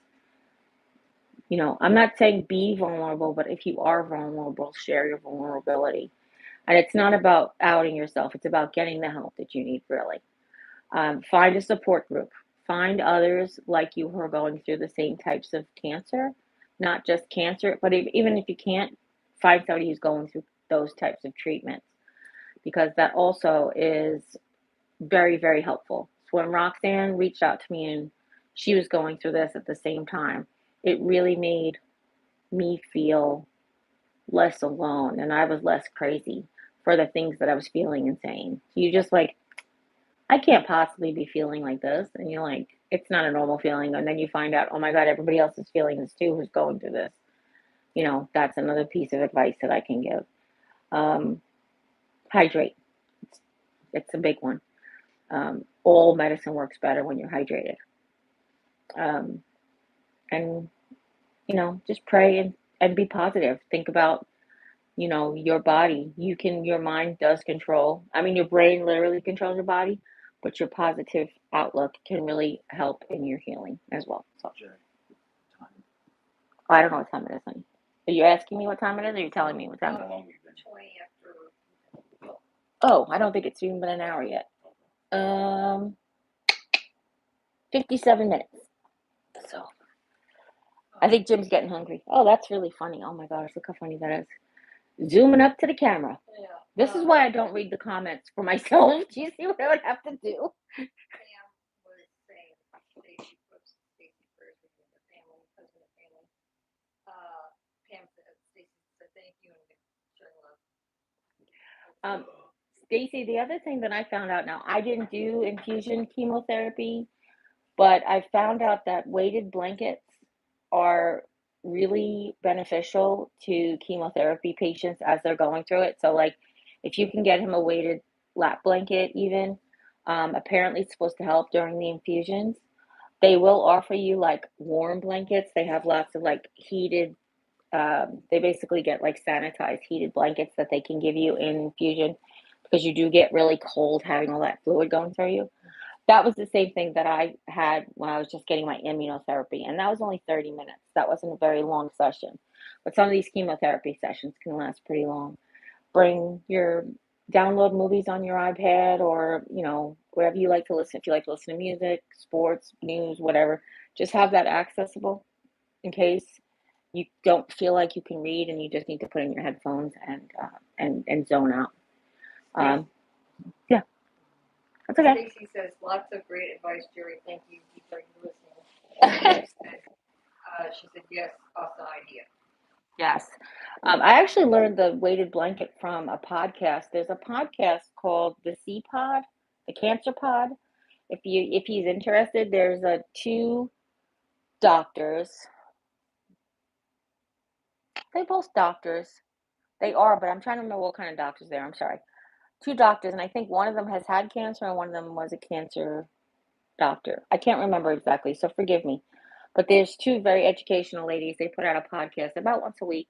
I'm not saying be vulnerable, but if you are vulnerable, share your vulnerability. And it's not about outing yourself, it's about getting the help that you need, really. Find a support group. Find others like you who are going through the same types of cancer, not just cancer, but even if you can't, find somebody who's going through those types of treatments because that also is very, very helpful. So when Roxanne reached out to me and she was going through this at the same time, it really made me feel less alone and I was less crazy for the things that I was feeling and saying. So you just like, I can't possibly be feeling like this. And you're like, it's not a normal feeling. And then you find out, oh my God, everybody else is feeling this too who's going through this. That's another piece of advice that I can give. Um, Hydrate. It's a big one. All medicine works better when you're hydrated. Um, and, just pray and be positive. Think about, your body. Your mind does control. I mean, your brain literally controls your body, but your positive outlook can really help in your healing as well. So, I don't know what time it is, honey. Are you asking me what time it is, or are you telling me what time it is? How long have you been? 20 after. Oh, I don't think it's even been an hour yet. 57 minutes. So, I think Jim's getting hungry. Oh, that's really funny. Oh my gosh, look how funny that is. Zooming up to the camera. Yeah. This is why I don't read the comments for myself. Do you see what I would have to do? Pam was saying, Stacy puts Stacy prayers with you and the family, husband and family. Pam said, Stacy said thank you and sharing love. Um, Stacy, the other thing that I found out now, I didn't do infusion chemotherapy, but I found out that weighted blankets are really beneficial to chemotherapy patients as they're going through it. So, like, if you can get him a weighted lap blanket, even, apparently it's supposed to help during the infusions. They will offer you like warm blankets. They have lots of like heated, they basically get like sanitized heated blankets that they can give you in infusion because you do get really cold having all that fluid going through you. That was the same thing that I had when I was just getting my immunotherapy, and that was only 30 minutes. That wasn't a very long session. But some of these chemotherapy sessions can last pretty long. Download movies on your iPad or, wherever you like to listen. If you like to listen to music, sports, news, whatever, just have that accessible in case you don't feel like you can read and you just need to put in your headphones and zone out. Yeah, that's okay. Stacy says lots of great advice, Jerry. Thank you. Keep listening. She said yes, awesome idea. Yes. I actually learned the weighted blanket from a podcast. There's a podcast called the C Pod, the Cancer Pod. If he's interested, there's two doctors. They both doctors. They are, but I'm trying to remember what kind of doctors they are. I'm sorry. Two doctors, and I think one of them has had cancer and one of them was a cancer doctor. I can't remember exactly, so forgive me. But there's two very educational ladies. They put out a podcast about once a week.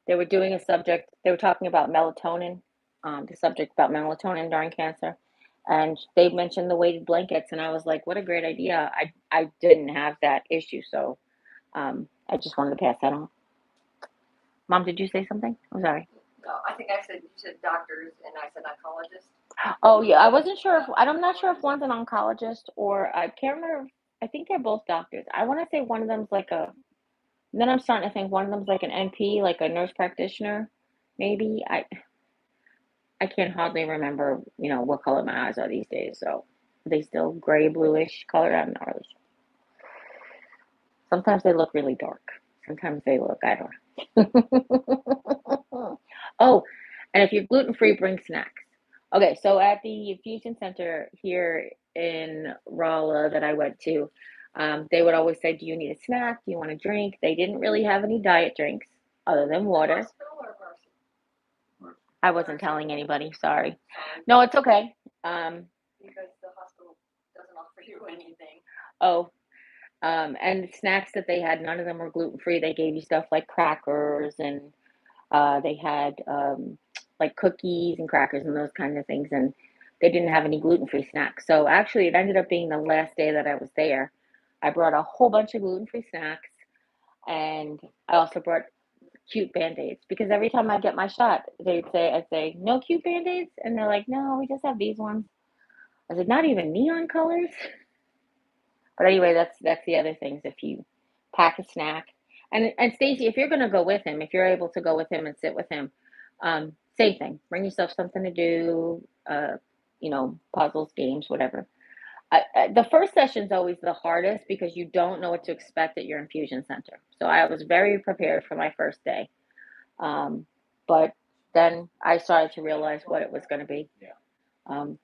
They were doing a subject. They were talking about melatonin, the subject about melatonin during cancer, and they mentioned the weighted blankets. And I was like, "What a great idea!" I didn't have that issue, so I just wanted to pass that on. Mom, did you say something? I'm sorry. No, I think I said, you said doctors and I said oncologist. Oh yeah, I wasn't sure if I'm not sure if one's an oncologist or I can't remember. I think they're both doctors. I want to say one of them's like a. Then I'm starting to think one of them's like an NP, like a nurse practitioner, maybe. I can't hardly remember, what color my eyes are these days. So are they still gray, bluish color? I'm not really sure. Sometimes they look really dark. Sometimes they look, I don't know. Oh, and if you're gluten free, bring snacks. Okay, so at the infusion center here in Rolla that I went to, they would always say, "Do you need a snack? Do you want a drink?" They didn't really have any diet drinks other than water. Hospital or varsity? I wasn't telling anybody, sorry. No, it's okay. Because the hospital doesn't offer you anything. Oh, and snacks that they had, none of them were gluten free. They gave you stuff like crackers and they had like cookies and crackers and those kinds of things, and they didn't have any gluten free snacks. So actually, it ended up being the last day that I was there. I brought a whole bunch of gluten free snacks, and I also brought cute band aids because every time I get my shot, I'd say, "No cute band aids," and they're like, "No, we just have these ones." I said, "Not even neon colors." But anyway, that's the other things. If you pack a snack, and Stacy, if you're gonna go with him, if you're able to go with him and sit with him, same thing. Bring yourself something to do. Puzzles, games, whatever. The first session's always the hardest because you don't know what to expect at your infusion center. So I was very prepared for my first day, but then I started to realize what it was going to be. Yeah. Um,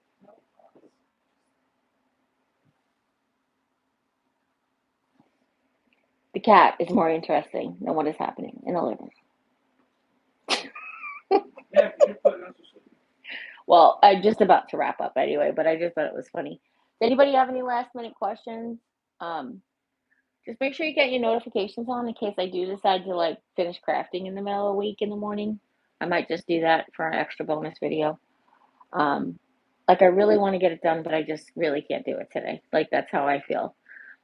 the cat is more interesting than what is happening in the living room. Yeah, you put it on social media. Well, I'm just about to wrap up anyway, but I just thought it was funny. Does anybody have any last minute questions? Um, just make sure you get your notifications on in case I do decide to like finish crafting in the middle of the week in the morning. I might just do that for an extra bonus video. Um, like I really want to get it done, but I just really can't do it today. Like that's how I feel.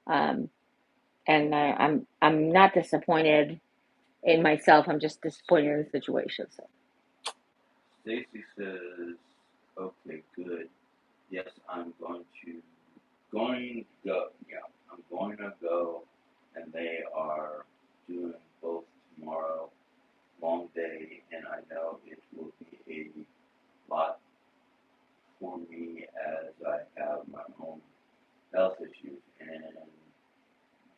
Um, and I'm not disappointed in myself. I'm just disappointed in the situation. So Stacy says, "Okay, good. Yes, I'm going to go. Yeah, I'm going to go, and they are doing both tomorrow, long day, and I know it will be a lot for me as I have my own health issues." And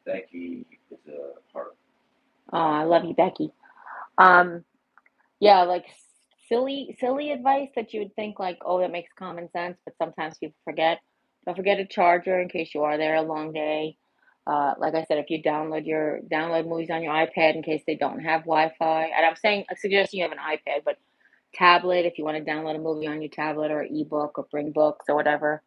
Becky is a heart. oh, I love you, Becky. Um, yeah, like silly advice that you would think like, oh, that makes common sense, but sometimes people forget. Don't forget a charger in case you are there a long day. Like I said, if you download movies on your iPad in case they don't have Wi-Fi, and I'm suggesting you have an iPad, but tablet if you want to download a movie on your tablet or ebook or bring books or whatever.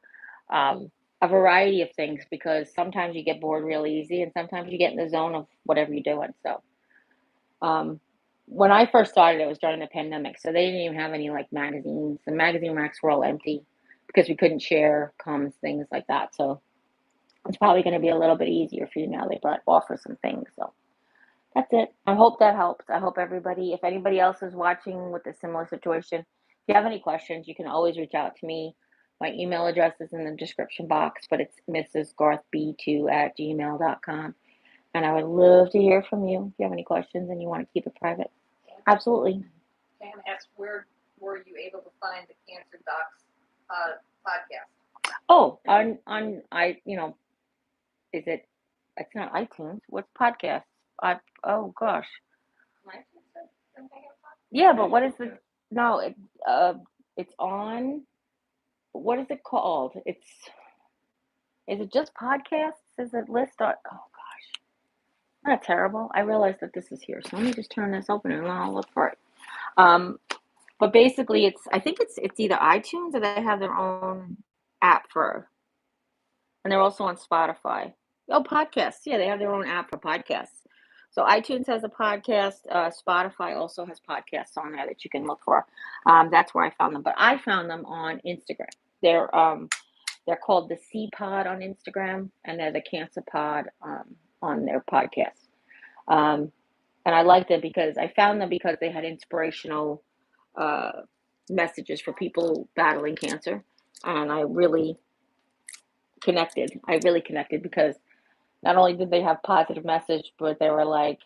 Um, a variety of things because sometimes you get bored real easy and sometimes you get in the zone of whatever you're doing. So um, when I first started, it was during the pandemic, so they didn't even have any like magazines. The magazine racks were all empty because we couldn't share commons, things like that. So it's probably going to be a little bit easier for you now. They brought offer some things, so that's it. I hope that helps. I hope everybody, if anybody else is watching with a similar situation, if you have any questions, you can always reach out to me. My email address is in the description box, but it's mrsgarthb2@gmail.com. And I would love to hear from you if you have any questions and you want to keep it private. Absolutely. Pam asked, where were you able to find the Cancer Docs podcast? Oh, is it? It's not iTunes. What's podcast? Oh gosh. Yeah, but what is the? No, it's on. What is it called? Is it just podcasts? Is it list on? Oh gosh, not terrible. I realize that this is here, so let me just turn this open and I'll look for it. Um, but basically, I think it's either iTunes or they have their own app and they're also on Spotify. Oh, podcasts. Yeah, they have their own app for podcasts. So iTunes has a podcast. Spotify also has podcasts on there that you can look for. That's where I found them. But I found them on Instagram. They're called the C Pod on Instagram, and they're the Cancer Pod on their podcast. Um, and I liked it because I found them because they had inspirational uh, messages for people battling cancer, and I really connected. I really connected because not only did they have positive message, but they were like,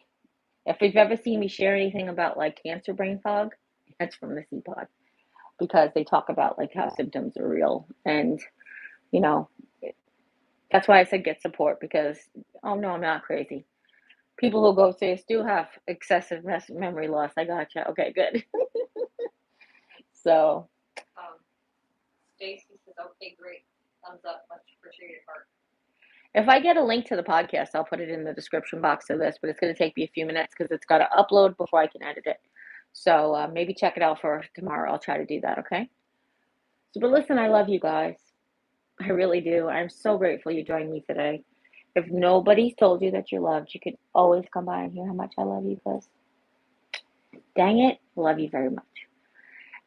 if you've ever seen me share anything about like cancer brain fog, that's from the CPOD because they talk about like how symptoms are real, and you know that's why I said get support because oh no, I'm not crazy. People who go through this do have excessive memory loss. I gotcha. Okay, good. So Stacy says, okay, great. Thumbs up. Much appreciated, Heart. if I get a link to the podcast, I'll put it in the description box of this, but it's going to take me a few minutes because it's got to upload before I can edit it. So maybe check it out for tomorrow. I'll try to do that, okay? So, but listen, I love you guys. I really do. I'm so grateful you joined me today. If nobody's told you that you're loved, you can always come by and hear how much I love you because, dang it, I love you very much.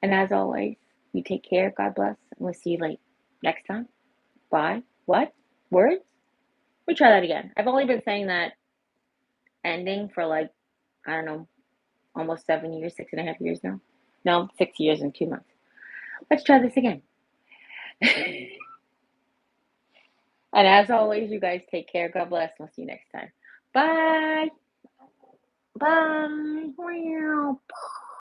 And as always, you take care. God bless. And we'll see you next time. Bye. What? Words? Let me try that again. I've only been saying that ending for like, I don't know, almost 7 years, 6.5 years now. No, 6 years and 2 months. Let's try this again. And as always, you guys take care. God bless. We'll see you next time. Bye. Bye. Meow.